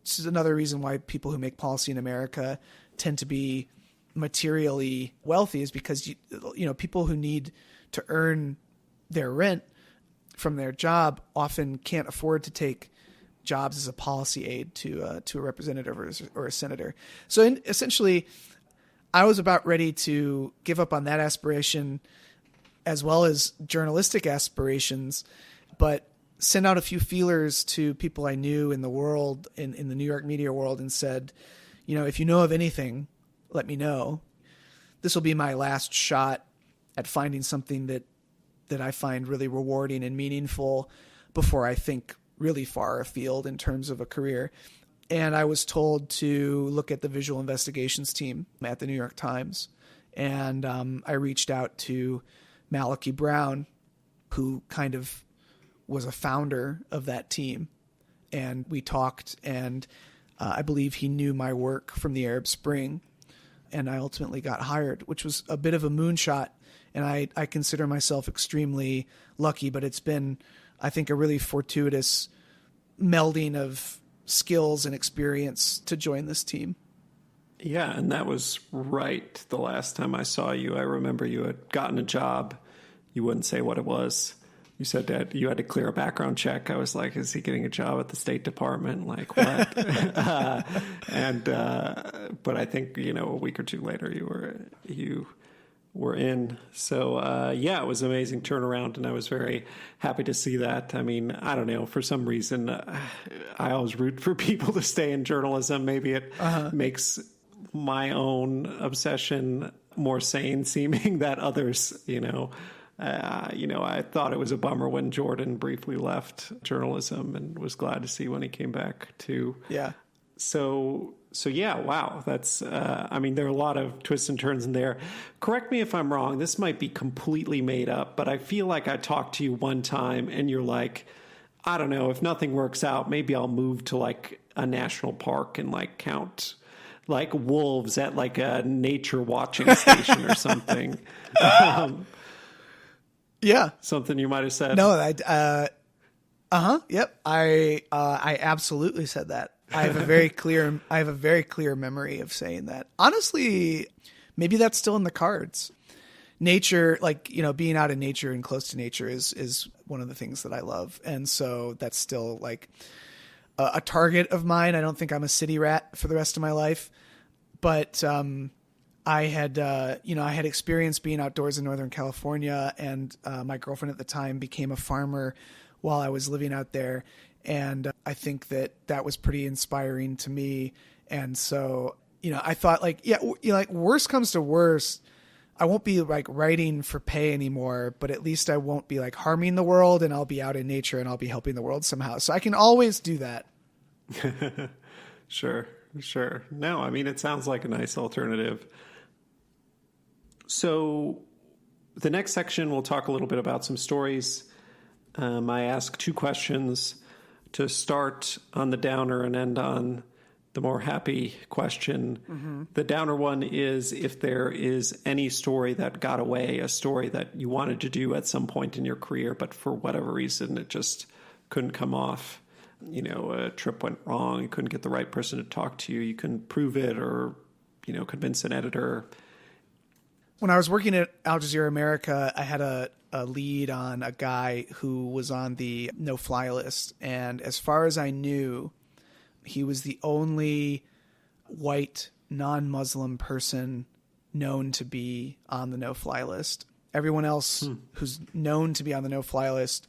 This is another reason why people who make policy in America tend to be materially wealthy, is because you know, people who need to earn their rent from their job often can't afford to take jobs as a policy aide to a representative or a senator. So essentially, I was about ready to give up on that aspiration as well as journalistic aspirations, but sent out a few feelers to people I knew in the world, in the New York media world, and said, you know, if you know of anything, let me know. This will be my last shot at finding something that I find really rewarding and meaningful before I think really far afield in terms of a career. And I was told to look at the visual investigations team at the New York Times. And I reached out to Malachi Brown, who kind of was a founder of that team. And we talked, and I believe he knew my work from the Arab Spring. And I ultimately got hired, which was a bit of a moonshot. And I consider myself extremely lucky, but it's been, I think, a really fortuitous melding of skills and experience to join this team. Yeah, and that was right the last time I saw you. I remember you had gotten a job. You wouldn't say what it was. You said that you had to clear a background check. I was like, is he getting a job at the State Department? Like, what? But I think, you know, a week or two later you were in. So, yeah, it was an amazing turnaround, and I was very happy to see that. I mean, I don't know, for some reason, I always root for people to stay in journalism. Maybe it makes my own obsession more sane seeming that others, I thought it was a bummer when Jordan briefly left journalism, and was glad to see when he came back too. Yeah. So yeah, wow. That's, there are a lot of twists and turns in there. Correct me if I'm wrong. This might be completely made up, but I feel like I talked to you one time and you're like, I don't know, if nothing works out, maybe I'll move to like a national park and like count like wolves at like a nature watching station or something. Yeah. Something you might have said. No, yep. I absolutely said that. I have a very clear memory of saying that. Honestly, maybe that's still in the cards. Nature, being out in nature and close to nature is one of the things that I love. And so that's still like a target of mine. I don't think I'm a city rat for the rest of my life, but, I had experience being outdoors in Northern California, and my girlfriend at the time became a farmer while I was living out there. And I think that was pretty inspiring to me. And so, I thought worst comes to worst, I won't be like writing for pay anymore, but at least I won't be like harming the world, and I'll be out in nature and I'll be helping the world somehow. So I can always do that. Sure. No, it sounds like a nice alternative. So the next section, we'll talk a little bit about some stories. I ask two questions to start on the downer and end on the more happy question. Mm-hmm. The downer one is if there is any story that got away, a story that you wanted to do at some point in your career, but for whatever reason, it just couldn't come off. A trip went wrong, you couldn't get the right person to talk to you, you couldn't prove it or, convince an editor. When I was working at Al Jazeera America, I had a lead on a guy who was on the no-fly list. And as far as I knew, he was the only white, non-Muslim person known to be on the no-fly list. Everyone else who's known to be on the no-fly list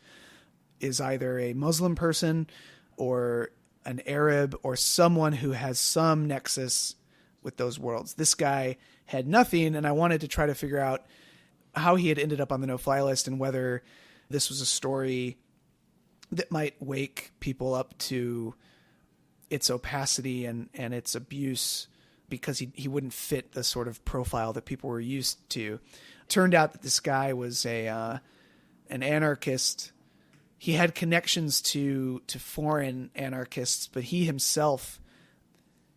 is either a Muslim person or an Arab or someone who has some nexus with those worlds. This guy had nothing, and I wanted to try to figure out how he had ended up on the no-fly list and whether this was a story that might wake people up to its opacity and its abuse, because he wouldn't fit the sort of profile that people were used to. Turned out that this guy was an anarchist. He had connections to foreign anarchists, but he himself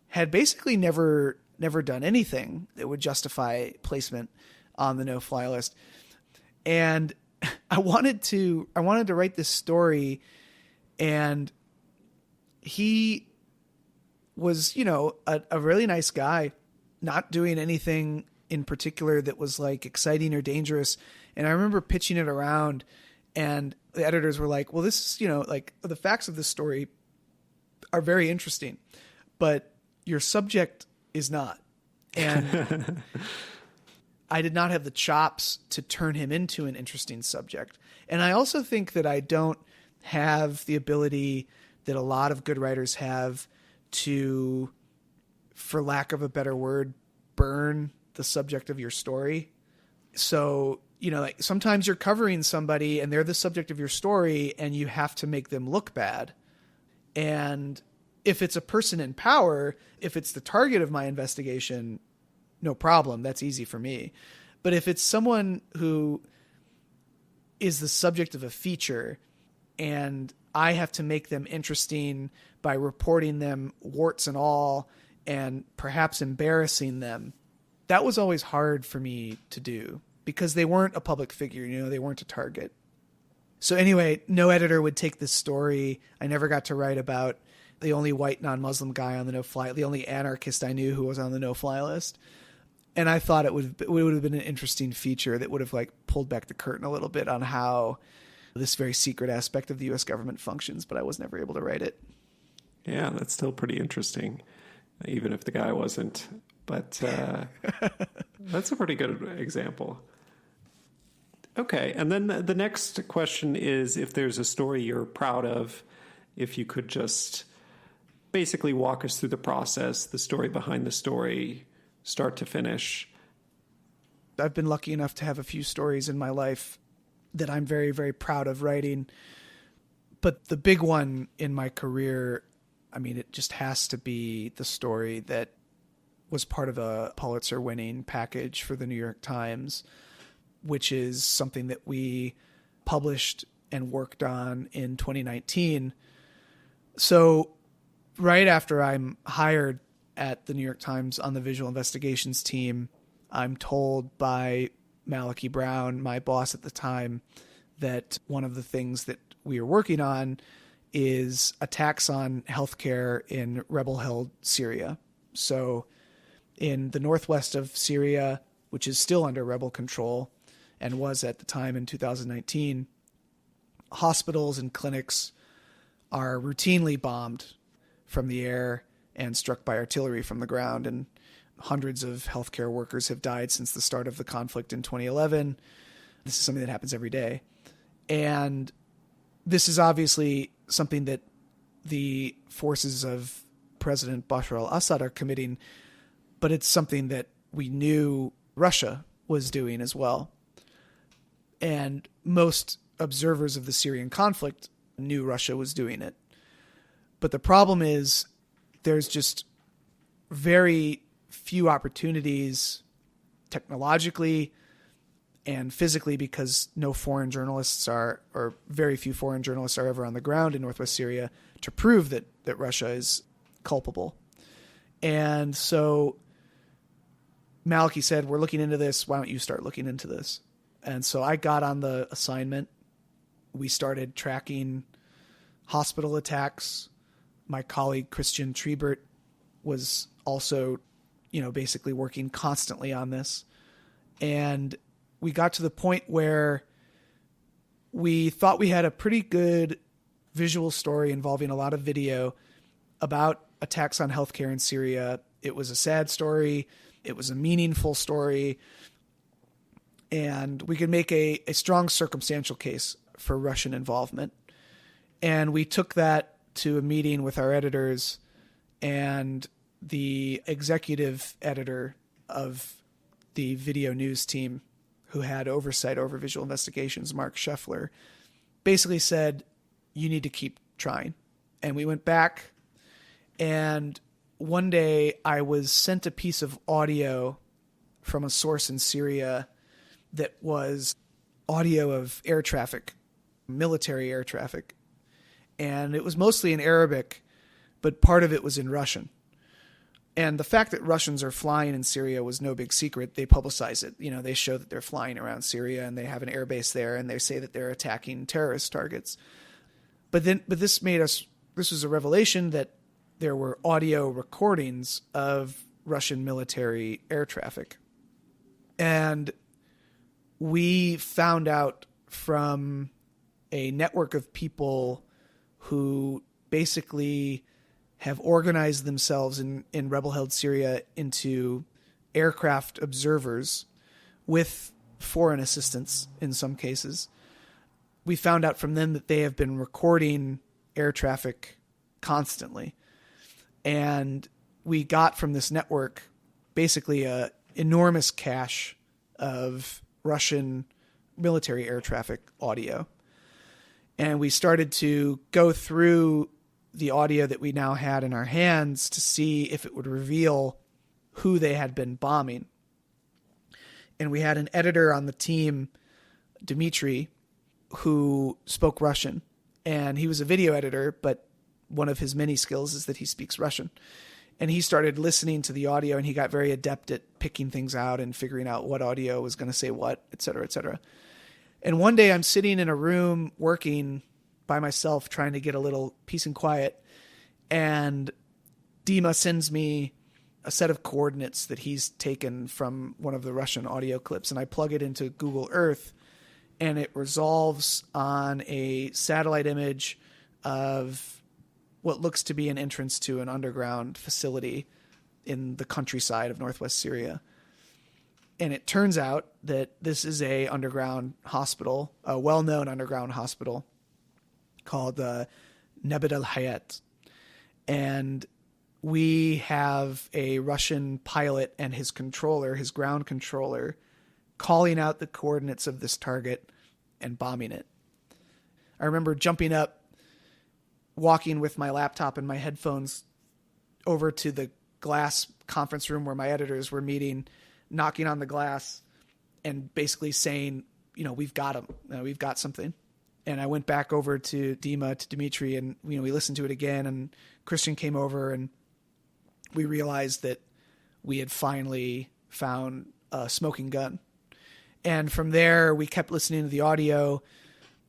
had basically never done anything that would justify placement on the no-fly list. And I wanted to write this story, and he was, a really nice guy, not doing anything in particular that was like exciting or dangerous. And I remember pitching it around, and the editors were like, well, this is, like, the facts of this story are very interesting, but your subject is not. And I did not have the chops to turn him into an interesting subject. And I also think that I don't have the ability that a lot of good writers have to, for lack of a better word, burn the subject of your story. So, like, sometimes you're covering somebody and they're the subject of your story and you have to make them look bad. And if it's a person in power, if it's the target of my investigation, no problem. That's easy for me. But if it's someone who is the subject of a feature and I have to make them interesting by reporting them warts and all and perhaps embarrassing them, that was always hard for me to do because they weren't a public figure, they weren't a target. So anyway, no editor would take this story. I never got to write about the only white non-Muslim guy on the no-fly, the only anarchist I knew who was on the no-fly list. And I thought it would have been an interesting feature that would have like pulled back the curtain a little bit on how this very secret aspect of the U.S. government functions, but I was never able to write it. Yeah, that's still pretty interesting, even if the guy wasn't. But that's a pretty good example. Okay, and then the next question is, if there's a story you're proud of, if you could just basically walk us through the process, the story behind the story, start to finish. I've been lucky enough to have a few stories in my life that I'm very, very proud of writing. But the big one in my career, it just has to be the story that was part of a Pulitzer-winning package for the New York Times, which is something that we published and worked on in 2019. So right after I'm hired at the New York Times on the visual investigations team, I'm told by Malachi Brown, my boss at the time, that one of the things that we are working on is attacks on healthcare in rebel-held Syria. So in the northwest of Syria, which is still under rebel control and was at the time in 2019, hospitals and clinics are routinely bombed from the air and struck by artillery from the ground. And hundreds of healthcare workers have died since the start of the conflict in 2011. This is something that happens every day. And this is obviously something that the forces of President Bashar al-Assad are committing, but it's something that we knew Russia was doing as well. And most observers of the Syrian conflict knew Russia was doing it. But the problem is there's just very few opportunities technologically and physically, because no foreign journalists or very few foreign journalists are ever on the ground in northwest Syria to prove that Russia is culpable. And so Malachi said, we're looking into this. Why don't you start looking into this? And so I got on the assignment. We started tracking hospital attacks. My colleague, Christian Trebert, was also, basically working constantly on this. And we got to the point where we thought we had a pretty good visual story involving a lot of video about attacks on healthcare in Syria. It was a sad story. It was a meaningful story. And we could make a strong circumstantial case for Russian involvement. And we took that to a meeting with our editors, and the executive editor of the video news team, who had oversight over visual investigations, Mark Scheffler, basically said, you need to keep trying. And we went back, and one day I was sent a piece of audio from a source in Syria that was audio of air traffic, military air traffic. And it was mostly in Arabic, but part of it was in Russian. And the fact that Russians are flying in Syria was no big secret. They publicize it. You know, they show that they're flying around Syria and they have an air base there, and they say that they're attacking terrorist targets. But this was a revelation that there were audio recordings of Russian military air traffic. And we found out from a network of people who basically have organized themselves in rebel-held Syria into aircraft observers with foreign assistance in some cases. We found out from them that they have been recording air traffic constantly. And we got from this network basically a enormous cache of Russian military air traffic audio. And we started to go through the audio that we now had in our hands to see if it would reveal who they had been bombing. And we had an editor on the team, Dmitry, who spoke Russian. And he was a video editor, but one of his many skills is that he speaks Russian. And he started listening to the audio, and he got very adept at picking things out and figuring out what audio was going to say what, et cetera, et cetera. And one day I'm sitting in a room working by myself, trying to get a little peace and quiet. And Dima sends me a set of coordinates that he's taken from one of the Russian audio clips. And I plug it into Google Earth, and it resolves on a satellite image of what looks to be an entrance to an underground facility in the countryside of northwest Syria. And it turns out that this is a underground hospital, a well-known underground hospital called Nebet al-Hayat. And we have a Russian pilot and his controller, his ground controller, calling out the coordinates of this target and bombing it. I remember jumping up, walking with my laptop and my headphones over to the glass conference room where my editors were meeting, knocking on the glass and basically saying, you know, we've got him. We've got something. And I went back over to Dima, to Dmitry, and we listened to it again, and Christian came over, and we realized that we had finally found a smoking gun. And from there, we kept listening to the audio.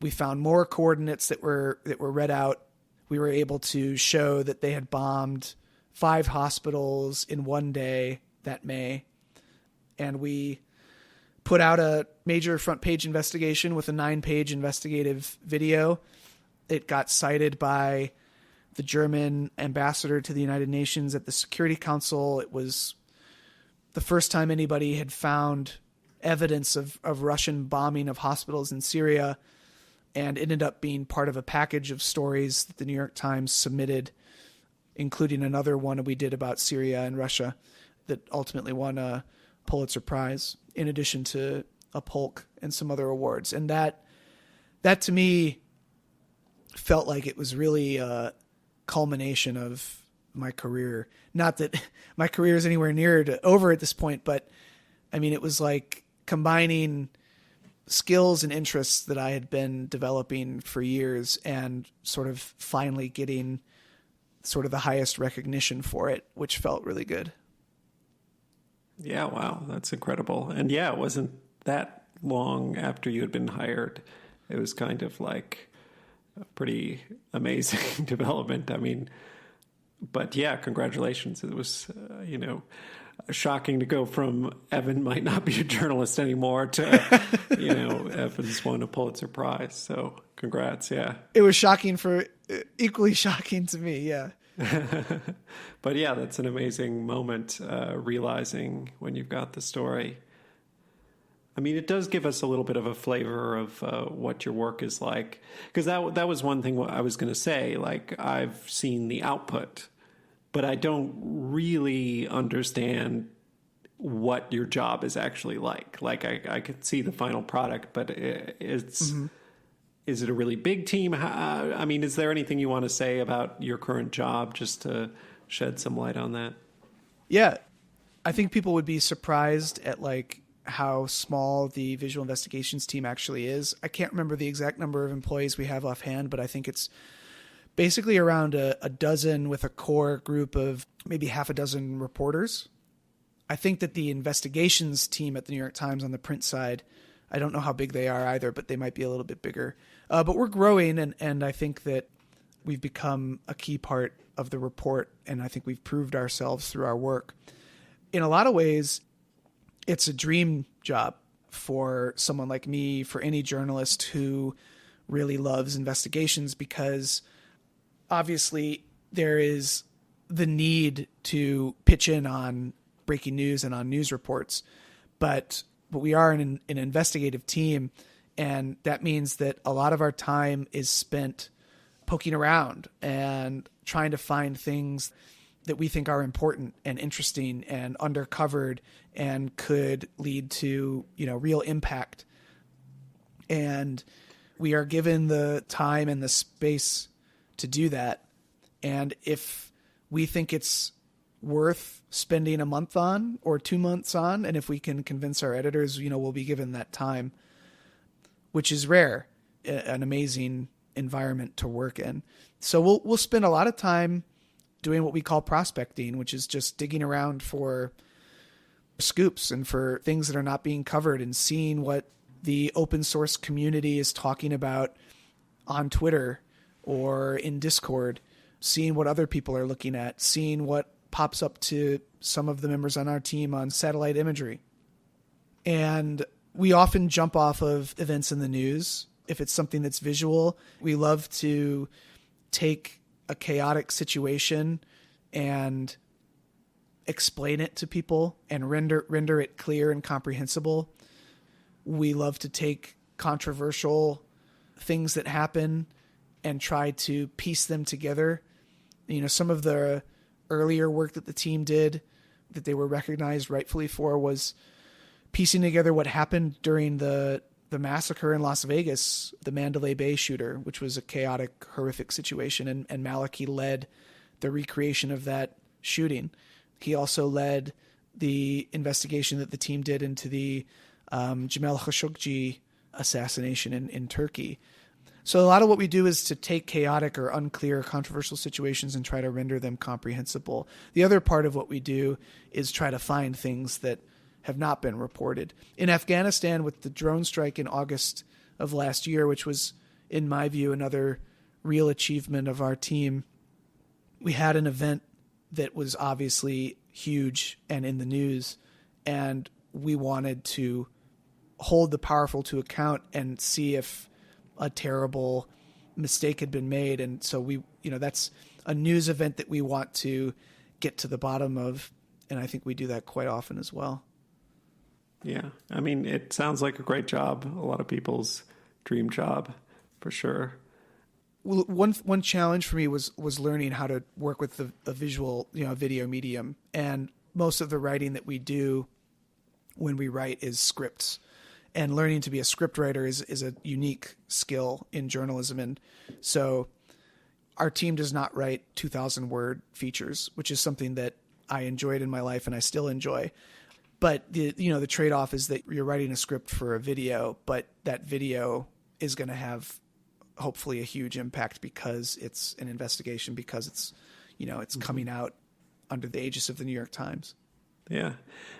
We found more coordinates that were read out. We were able to show that they had bombed 5 hospitals in one day that May. And we put out a major front page investigation with a 9-page investigative video. It got cited by the German ambassador to the United Nations at the Security Council. It was the first time anybody had found evidence of Russian bombing of hospitals in Syria, and ended up being part of a package of stories that the New York Times submitted, including another one we did about Syria and Russia that ultimately won a Pulitzer Prize, in addition to a Polk and some other awards. And that to me felt like it was really a culmination of my career. Not that my career is anywhere near over at this point, but I mean, it was like combining skills and interests that I had been developing for years and sort of finally getting sort of the highest recognition for it, which felt really good. Yeah, wow, that's incredible. And yeah, it wasn't that long after you had been hired. It was kind of like a pretty amazing development. I mean, but yeah, congratulations. It was, shocking to go from Evan might not be a journalist anymore to, Evan's won a Pulitzer Prize. So congrats, yeah. It was equally shocking to me, yeah. But yeah, that's an amazing moment, realizing when you've got the story. I mean, it does give us a little bit of a flavor of what your work is like. Because that was one thing I was going to say. Like, I've seen the output, but I don't really understand what your job is actually like. Like, I could see the final product, but it's Is it a really big team? I mean, is there anything you want to say about your current job just to shed some light on that? Yeah, I think people would be surprised at like how small the visual investigations team actually is. I can't remember the exact number of employees we have offhand, but I think it's basically around a dozen with a core group of maybe half a dozen reporters. I think that the investigations team at the New York Times on the print side, I don't know how big they are either, but they might be a little bit bigger. But we're growing, and I think that we've become a key part of the report, and I think we've proved ourselves through our work. In a lot of ways, it's a dream job for someone like me, for any journalist who really loves investigations, because obviously there is the need to pitch in on breaking news and on news reports, but we are an investigative team, and that means that a lot of our time is spent poking around and trying to find things that we think are important and interesting and undercovered and could lead to, real impact. And we are given the time and the space to do that. And if we think it's worth spending a month on or 2 months on, and if we can convince our editors, we'll be given that time, which is rare, an amazing environment to work in. So we'll spend a lot of time doing what we call prospecting, which is just digging around for scoops and for things that are not being covered, and seeing what the open source community is talking about on Twitter or in Discord, seeing what other people are looking at, seeing what pops up to some of the members on our team on satellite imagery. And we often jump off of events in the news. If it's something that's visual, we love to take a chaotic situation and explain it to people and render it clear and comprehensible. We love to take controversial things that happen and try to piece them together. Some of the earlier work that the team did that they were recognized rightfully for was piecing together what happened during the massacre in Las Vegas, the Mandalay Bay shooter, which was a chaotic, horrific situation. And Maliki led the recreation of that shooting. He also led the investigation that the team did into the Jamal Khashoggi assassination in Turkey. So a lot of what we do is to take chaotic or unclear, controversial situations and try to render them comprehensible. The other part of what we do is try to find things that have not been reported. In Afghanistan, with the drone strike in August of last year, which was, in my view, another real achievement of our team, we had an event that was obviously huge and in the news, and we wanted to hold the powerful to account and see if a terrible mistake had been made. And so that's a news event that we want to get to the bottom of, and I think we do that quite often as well. Yeah. I mean, it sounds like a great job. A lot of people's dream job, for sure. Well, one challenge for me was learning how to work with the visual, video medium. And most of the writing that we do when we write is scripts. And learning to be a script writer is a unique skill in journalism. And so our team does not write 2,000-word features, which is something that I enjoyed in my life and I still enjoy. But the trade-off is that you're writing a script for a video, but that video is going to have hopefully a huge impact because it's an investigation, because it's, it's coming out under the aegis of the New York Times. Yeah.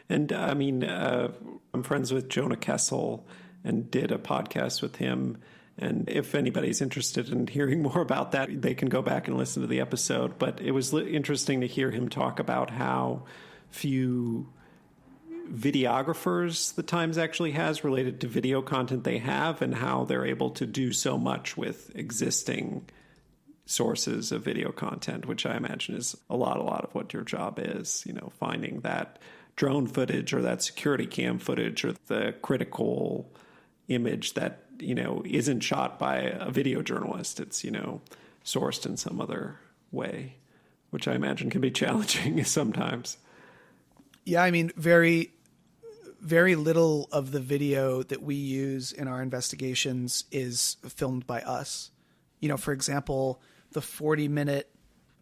And I mean, I'm friends with Jonah Kessel and did a podcast with him. And if anybody's interested in hearing more about that, they can go back and listen to the episode. But it was interesting to hear him talk about how few videographers the Times actually has related to video content they have, and how they're able to do so much with existing sources of video content, which I imagine is a lot of what your job is, finding that drone footage or that security cam footage or the critical image that, isn't shot by a video journalist. It's, sourced in some other way, which I imagine can be challenging sometimes. Yeah, I mean, very, very little of the video that we use in our investigations is filmed by us. For example, the 40-minute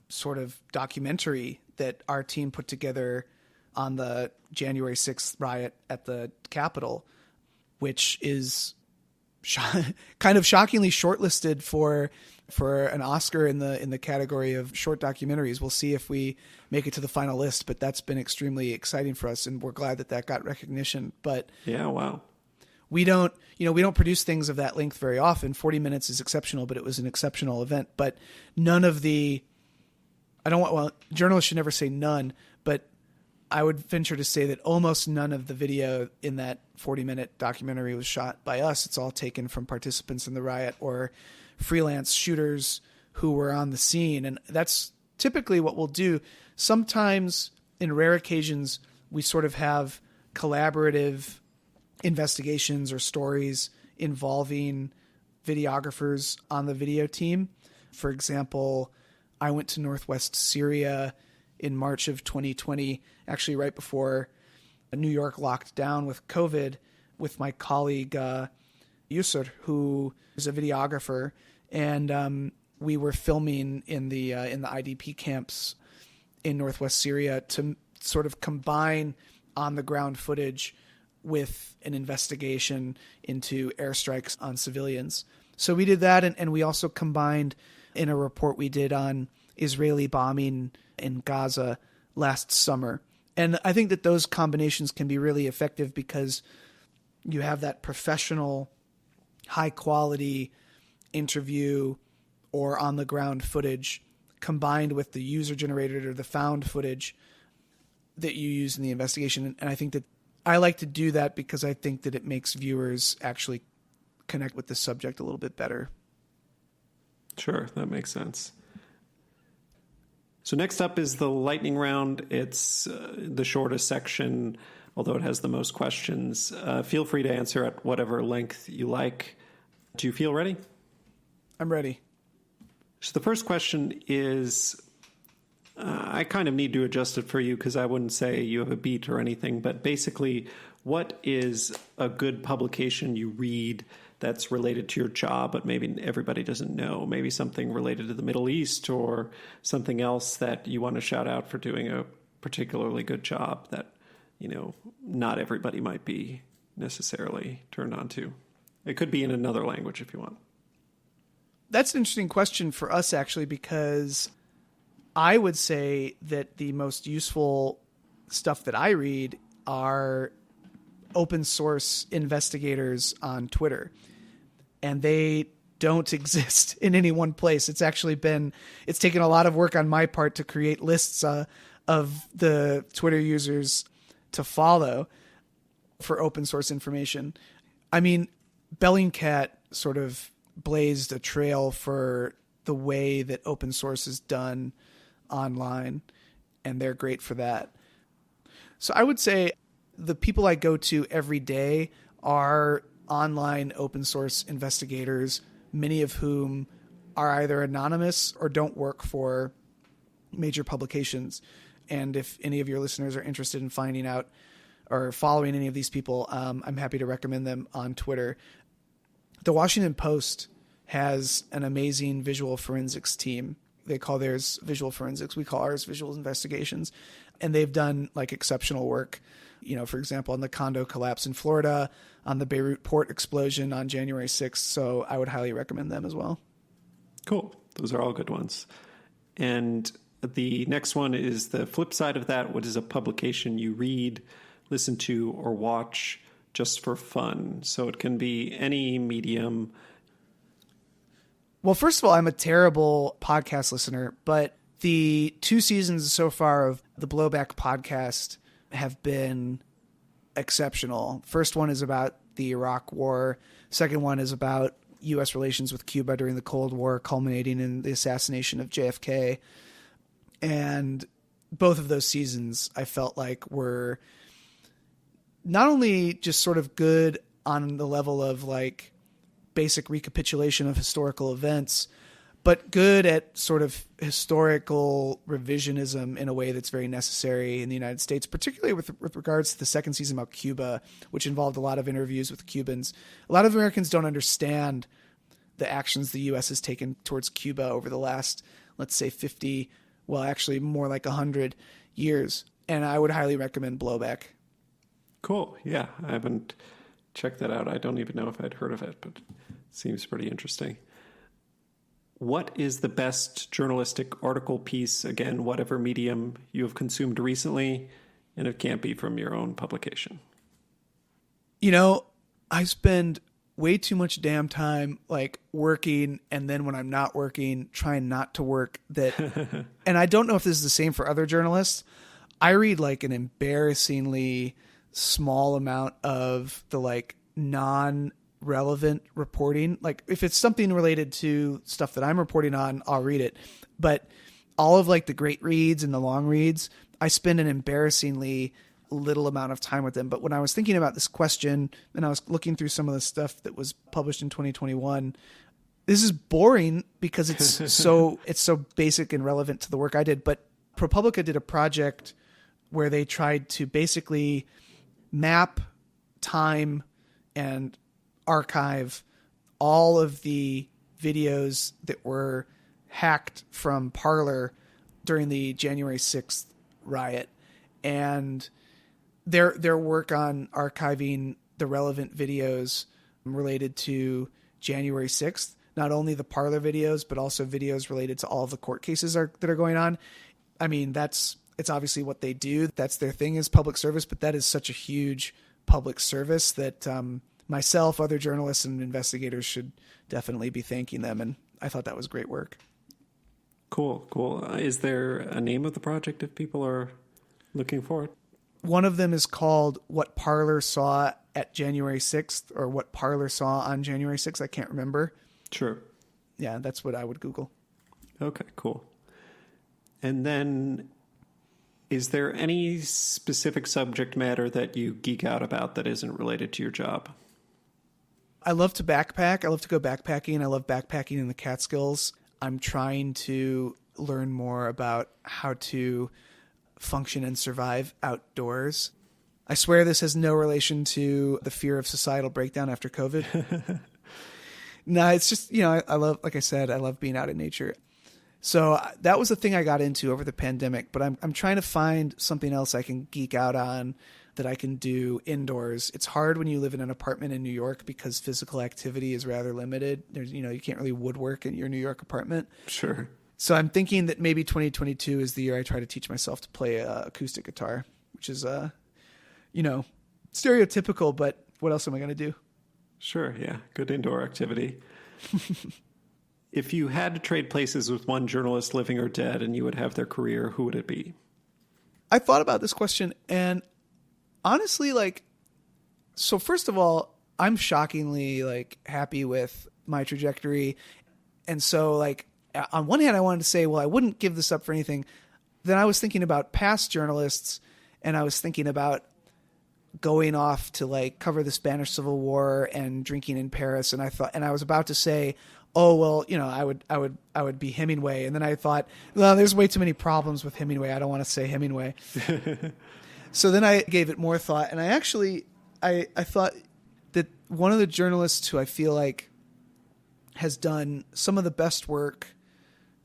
sort of documentary that our team put together on the January 6th riot at the Capitol, which is kind of shockingly shortlisted for an Oscar in the category of short documentaries. We'll see if we make it to the final list, but that's been extremely exciting for us, and we're glad that got recognition. But yeah, wow. We don't produce things of that length very often. 40 minutes is exceptional, but it was an exceptional event. But none of the, journalists should never say none, but I would venture to say that almost none of the video in that 40-minute documentary was shot by us. It's all taken from participants in the riot or freelance shooters who were on the scene. And that's typically what we'll do. Sometimes, in rare occasions, we sort of have collaborative investigations or stories involving videographers on the video team. For example, I went to northwest Syria in March of 2020, actually right before New York locked down with COVID, with my colleague Yusur, who is a videographer, and we were filming in the IDP camps in northwest Syria to sort of combine on the ground footage with an investigation into airstrikes on civilians. So we did that, and we also combined in a report we did on Israeli bombing in Gaza last summer. And I think that those combinations can be really effective because you have that professional, high-quality interview or on-the-ground footage combined with the user-generated or the found footage that you use in the investigation. And I think that I like to do that because I think that it makes viewers actually connect with the subject a little bit better. Sure, that makes sense. So next up is the lightning round. It's the shortest section, although it has the most questions. Feel free to answer at whatever length you like. Do you feel ready? I'm ready. So the first question is, I kind of need to adjust it for you because I wouldn't say you have a beat or anything, but basically, what is a good publication you read that's related to your job, but maybe everybody doesn't know? Maybe something related to the Middle East or something else that you want to shout out for doing a particularly good job that, not everybody might be necessarily turned on to. It could be in another language if you want. That's an interesting question for us, actually, because I would say that the most useful stuff that I read are open source investigators on Twitter. And they don't exist in any one place. It's taken a lot of work on my part to create lists of the Twitter users to follow for open source information. I mean, Bellingcat sort of blazed a trail for the way that open source is done online, and they're great for that. So I would say the people I go to every day are online open source investigators, many of whom are either anonymous or don't work for major publications. And if any of your listeners are interested in finding out or following any of these people, I'm happy to recommend them on Twitter. The Washington Post has an amazing visual forensics team. They call theirs visual forensics. We call ours visual investigations. And they've done exceptional work, for example, on the condo collapse in Florida, on the Beirut port explosion on January 6th. So I would highly recommend them as well. Cool. Those are all good ones. And the next one is the flip side of that. What is a publication you read, listen to, or watch just for fun? So it can be any medium. Well, first of all, I'm a terrible podcast listener, but the 2 seasons so far of the Blowback podcast have been exceptional. First one is about the Iraq War. Second one is about U.S. relations with Cuba during the Cold War, culminating in the assassination of JFK. And both of those seasons I felt like were not only just sort of good on the level of basic recapitulation of historical events, but good at sort of historical revisionism in a way that's very necessary in the United States, particularly with regards to the second season about Cuba, which involved a lot of interviews with Cubans. A lot of Americans don't understand the actions the U.S. has taken towards Cuba over the last, let's say 50, well, actually more like 100 years. And I would highly recommend Blowback. Cool. Yeah, I haven't checked that out. I don't even know if I'd heard of it, but it seems pretty interesting. What is the best journalistic article piece, again, whatever medium you have consumed recently, and it can't be from your own publication? You know, I spend way too much damn time like working, and then when I'm not working, trying not to work. And I don't know if this is the same for other journalists. I read like an embarrassingly small amount of the like non-relevant reporting. Like if it's something related to stuff that I'm reporting on, I'll read it. But all of like the great reads and the long reads, I spend an embarrassingly little amount of time with them. But when I was thinking about this question and I was looking through some of the stuff that was published in 2021, this is boring because it's so basic and relevant to the work I did. But ProPublica did a project where they tried to basically map, time, and archive all of the videos that were hacked from Parler during the January 6th riot. And their work on archiving the relevant videos related to January 6th, not only the Parler videos, but also videos related to all of the court cases that are going on. I mean, it's obviously what they do. That's their thing, is public service, but that is such a huge public service that myself, other journalists, and investigators should definitely be thanking them. And I thought that was great work. Cool. Is there a name of the project if people are looking for it? One of them is called What Parler Saw at January 6th or What Parler Saw on January 6th. I can't remember. Sure. Yeah, that's what I would Google. Okay, cool. And then is there any specific subject matter that you geek out about that isn't related to your job? I love to backpack. I love to go backpacking. I love backpacking in the Catskills. I'm trying to learn more about how to function and survive outdoors. I swear this has no relation to the fear of societal breakdown after COVID. No, it's just, I love, like I said, I love being out in nature. So that was the thing I got into over the pandemic, but I'm trying to find something else I can geek out on that I can do indoors. It's hard when you live in an apartment in New York because physical activity is rather limited. There's, you can't really woodwork in your New York apartment. Sure. So I'm thinking that maybe 2022 is the year I try to teach myself to play acoustic guitar, which is, stereotypical, but what else am I going to do? Sure, yeah. Good indoor activity. If you had to trade places with one journalist, living or dead, and you would have their career, who would it be? I thought about this question, and honestly, so first of all, I'm shockingly happy with my trajectory. And so on one hand, I wanted to say, well, I wouldn't give this up for anything. Then I was thinking about past journalists, and I was thinking about going off to cover the Spanish Civil War and drinking in Paris. And I was about to say, oh, well, I would be Hemingway. And then I thought, well, there's way too many problems with Hemingway. I don't want to say Hemingway. So then I gave it more thought. And I thought that one of the journalists who I feel like has done some of the best work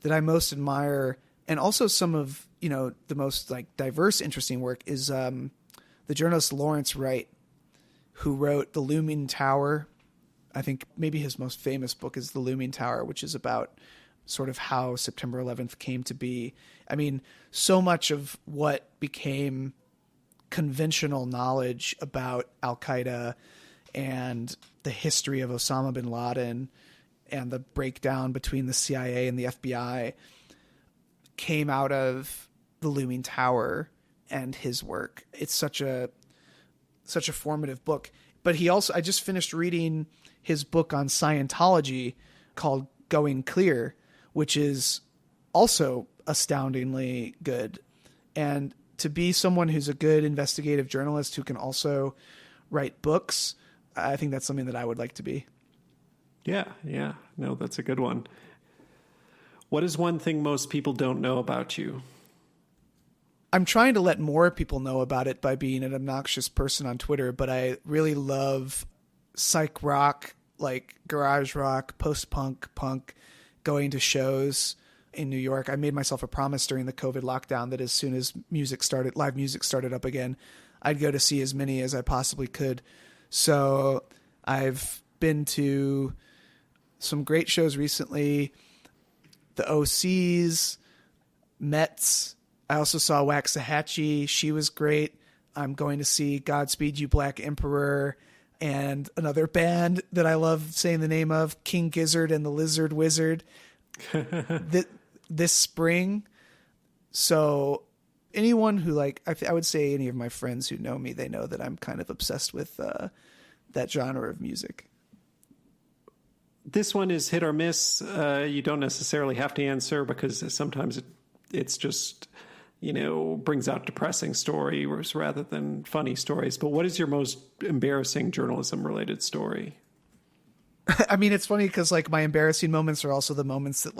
that I most admire, and also some of, the most diverse, interesting work, is the journalist Lawrence Wright, who wrote The Looming Tower. I think maybe his most famous book is The Looming Tower, which is about sort of how September 11th came to be. I mean, so much of what became conventional knowledge about Al-Qaeda and the history of Osama bin Laden and the breakdown between the CIA and the FBI came out of The Looming Tower and his work. It's such a formative book. But I just finished reading his book on Scientology called Going Clear, which is also astoundingly good. And to be someone who's a good investigative journalist who can also write books, I think that's something that I would like to be. Yeah. No, that's a good one. What is one thing most people don't know about you? I'm trying to let more people know about it by being an obnoxious person on Twitter, but I really love psych rock, like garage rock, post-punk, punk, going to shows in New York. I made myself a promise during the COVID lockdown that as soon as live music started up again, I'd go to see as many as I possibly could. So I've been to some great shows recently. The OCs, Mets. I also saw Waxahachie. She was great. I'm going to see Godspeed You Black Emperor and another band that I love saying the name of, King Gizzard and the Lizard Wizard, this spring. So anyone who I would say any of my friends who know me, they know that I'm kind of obsessed with that genre of music. This one is hit or miss. You don't necessarily have to answer because sometimes it's just, brings out depressing stories rather than funny stories. But what is your most embarrassing journalism-related story? I mean, it's funny because my embarrassing moments are also the moments that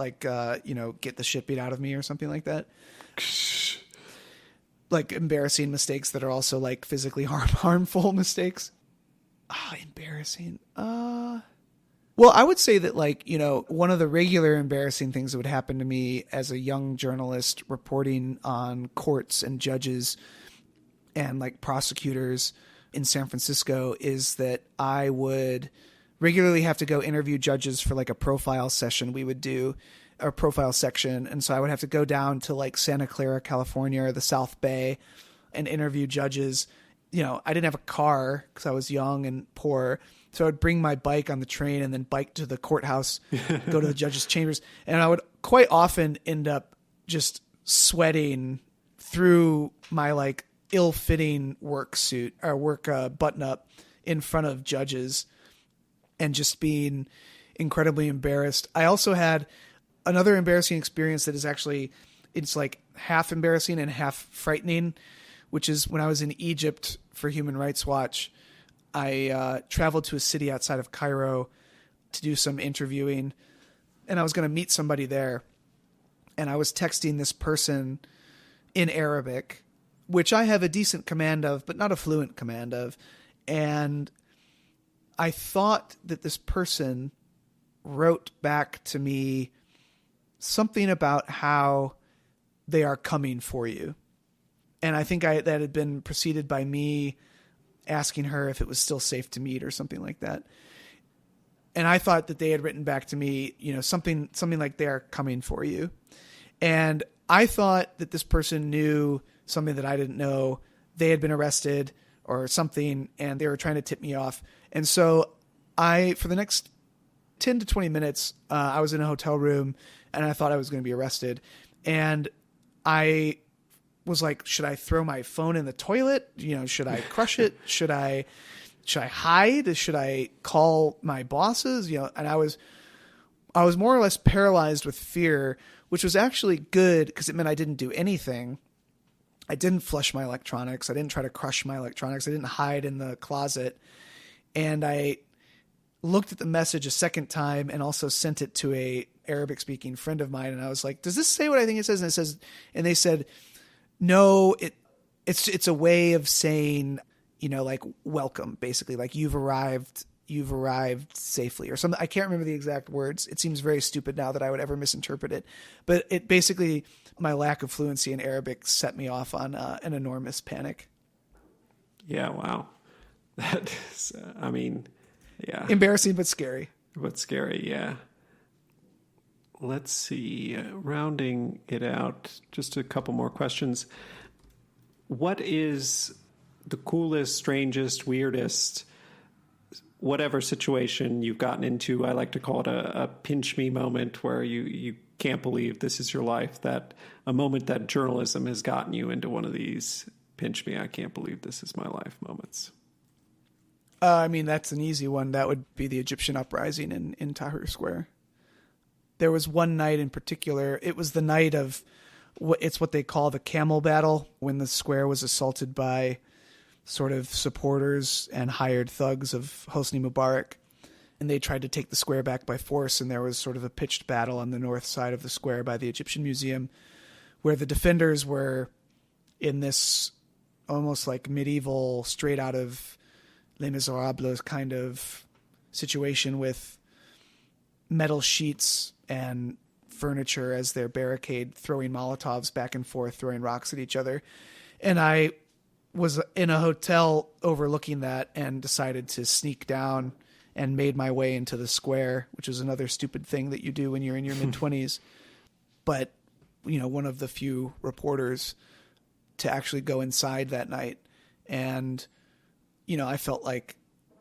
get the shit beat out of me or something like that. Like embarrassing mistakes that are also physically harmful mistakes. Embarrassing. Well, I would say that one of the regular embarrassing things that would happen to me as a young journalist reporting on courts and judges and prosecutors in San Francisco is that I would regularly have to go interview judges for a profile session we would do, a profile section. And so I would have to go down to Santa Clara, California, or the South Bay and interview judges. I didn't have a car because I was young and poor. So I would bring my bike on the train and then bike to the courthouse, go to the judge's chambers. And I would quite often end up just sweating through my ill-fitting work suit or work button-up in front of judges and just being incredibly embarrassed. I also had another embarrassing experience that is actually, it's half embarrassing and half frightening, which is when I was in Egypt for Human Rights Watch. I traveled to a city outside of Cairo to do some interviewing, and I was going to meet somebody there. And I was texting this person in Arabic, which I have a decent command of, but not a fluent command of. And I thought that this person wrote back to me something about how they are coming for you. And I think that had been preceded by me asking her if it was still safe to meet or something like that. And I thought that they had written back to me, something like they are coming for you. And I thought that this person knew something that I didn't know. They had been arrested or something, and they were trying to tip me off. And so for the next 10 to 20 minutes, I was in a hotel room and I thought I was going to be arrested. And I was like, should I throw my phone in the toilet? Should I crush it? Should I hide? Should I call my bosses? And I was more or less paralyzed with fear, which was actually good because it meant I didn't do anything. I didn't flush my electronics. I didn't try to crush my electronics. I didn't hide in the closet. And I looked at the message a second time and also sent it to a Arabic speaking friend of mine. And I was like, does this say what I think it says? And they said, no, it's a way of saying, welcome, basically, you've arrived safely or something. I can't remember the exact words. It seems very stupid now that I would ever misinterpret it, but it basically, my lack of fluency in Arabic set me off on an enormous panic. Yeah. Wow. That is, yeah. Embarrassing, but scary. But scary. Yeah. Let's see, rounding it out, just a couple more questions. What is the coolest, strangest, weirdest, whatever situation you've gotten into? I like to call it a pinch me moment where you can't believe this is your life, that a moment that journalism has gotten you into one of these pinch me, I can't believe this is my life moments. That's an easy one. That would be the Egyptian uprising in Tahrir Square. There was one night in particular. It was the night of what they call the Camel Battle, when the square was assaulted by sort of supporters and hired thugs of Hosni Mubarak. and they tried to take the square back by force, and there was sort of a pitched battle on the north side of the square by the Egyptian Museum, where the defenders were in this almost like medieval, straight out of Les Miserables kind of situation with metal sheets and furniture as their barricade, throwing Molotovs back and forth, throwing rocks at each other. And I was in a hotel overlooking that and decided to sneak down and made my way into the square, which is another stupid thing that you do when you're in your mid-20s. But, one of the few reporters to actually go inside that night. And, I felt like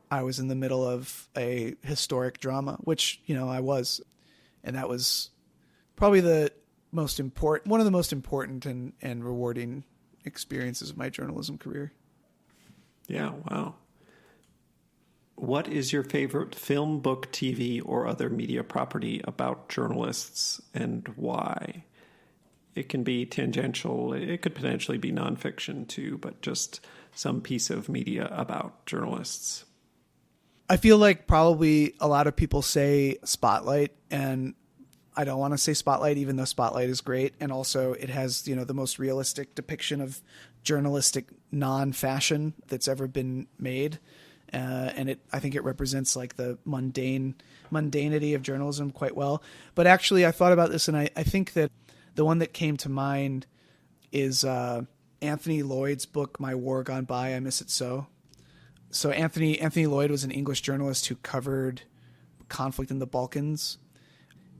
I was in the middle of a historic drama, which, I was. And that was probably one of the most important and rewarding experiences of my journalism career. Yeah, wow. What is your favorite film, book, TV, or other media property about journalists, and why? It can be tangential. It could potentially be nonfiction too, but just some piece of media about journalists. I feel like probably a lot of people say Spotlight, and I don't want to say Spotlight, even though Spotlight is great. And also it has, the most realistic depiction of journalistic non-fashion that's ever been made. And I think it represents like the mundanity of journalism quite well. But actually I thought about this, and I think that the one that came to mind is Anthony Lloyd's book, My War Gone By, I Miss It So. So Anthony Lloyd was an English journalist who covered conflict in the Balkans,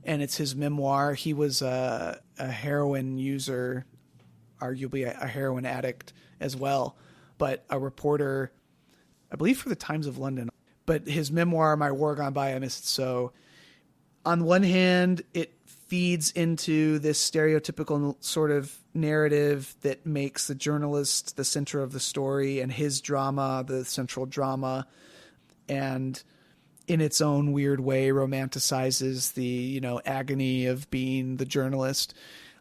and it's his memoir. He was a heroin user, arguably a heroin addict as well, but a reporter, I believe, for the Times of London. But his memoir, My War Gone By, I Miss It So, on one hand, it feeds into this stereotypical sort of narrative that makes the journalist the center of the story and his drama the central drama, and in its own weird way romanticizes the, agony of being the journalist.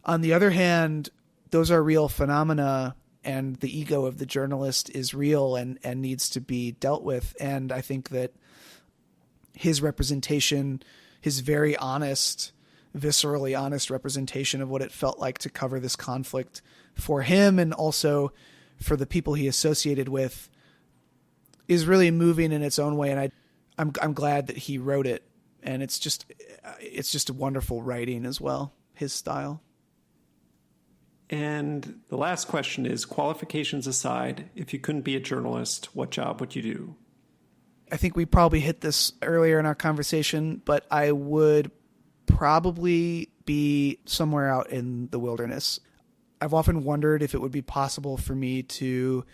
On the other hand, those are real phenomena, and the ego of the journalist is real and needs to be dealt with. And I think that his representation, his very honest, viscerally honest representation of what it felt like to cover this conflict for him and also for the people he associated with, is really moving in its own way. And I'm glad that he wrote it, and it's just a wonderful writing as well, his style. And the last question is, qualifications aside, if you couldn't be a journalist, what job would you do? I think we probably hit this earlier in our conversation, but I would probably be somewhere out in the wilderness. I've often wondered if it would be possible for me to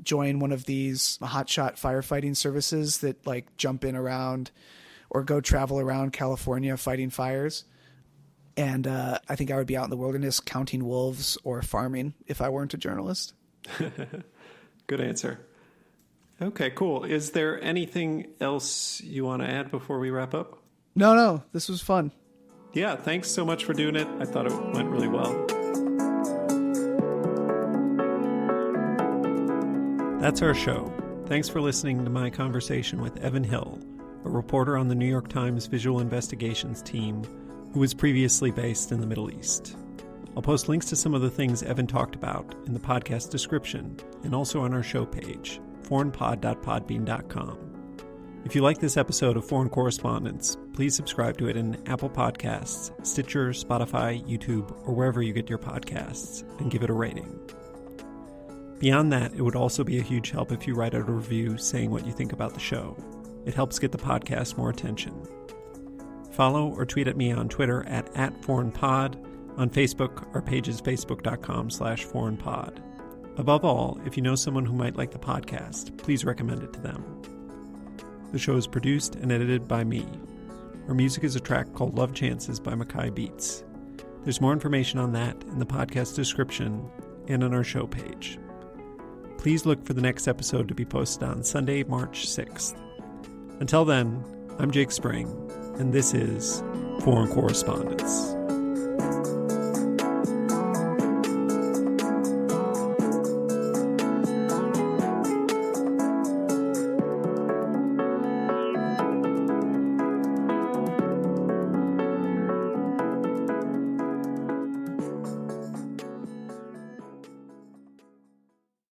join one of these hotshot firefighting services that like jump in around or go travel around California fighting fires. And I think I would be out in the wilderness counting wolves or farming if I weren't a journalist. Good answer. Okay, cool. Is there anything else you want to add before we wrap up? No, this was fun. Yeah, thanks so much for doing it. I thought it went really well. That's our show. Thanks for listening to my conversation with Evan Hill, a reporter on the New York Times Visual Investigations team who was previously based in the Middle East. I'll post links to some of the things Evan talked about in the podcast description and also on our show page, foreignpod.podbean.com. If you like this episode of Foreign Correspondence, please subscribe to it in Apple Podcasts, Stitcher, Spotify, YouTube, or wherever you get your podcasts, and give it a rating. Beyond that, it would also be a huge help if you write out a review saying what you think about the show. It helps get the podcast more attention. Follow or tweet at me on Twitter at @foreignpod. On Facebook, our page is facebook.com/foreignpod. Above all, if you know someone who might like the podcast, please recommend it to them. The show is produced and edited by me. Our music is a track called Love Chances by Mackay Beats. There's more information on that in the podcast description and on our show page. Please look for the next episode to be posted on Sunday, March 6th. Until then, I'm Jake Spring, and this is Foreign Correspondence.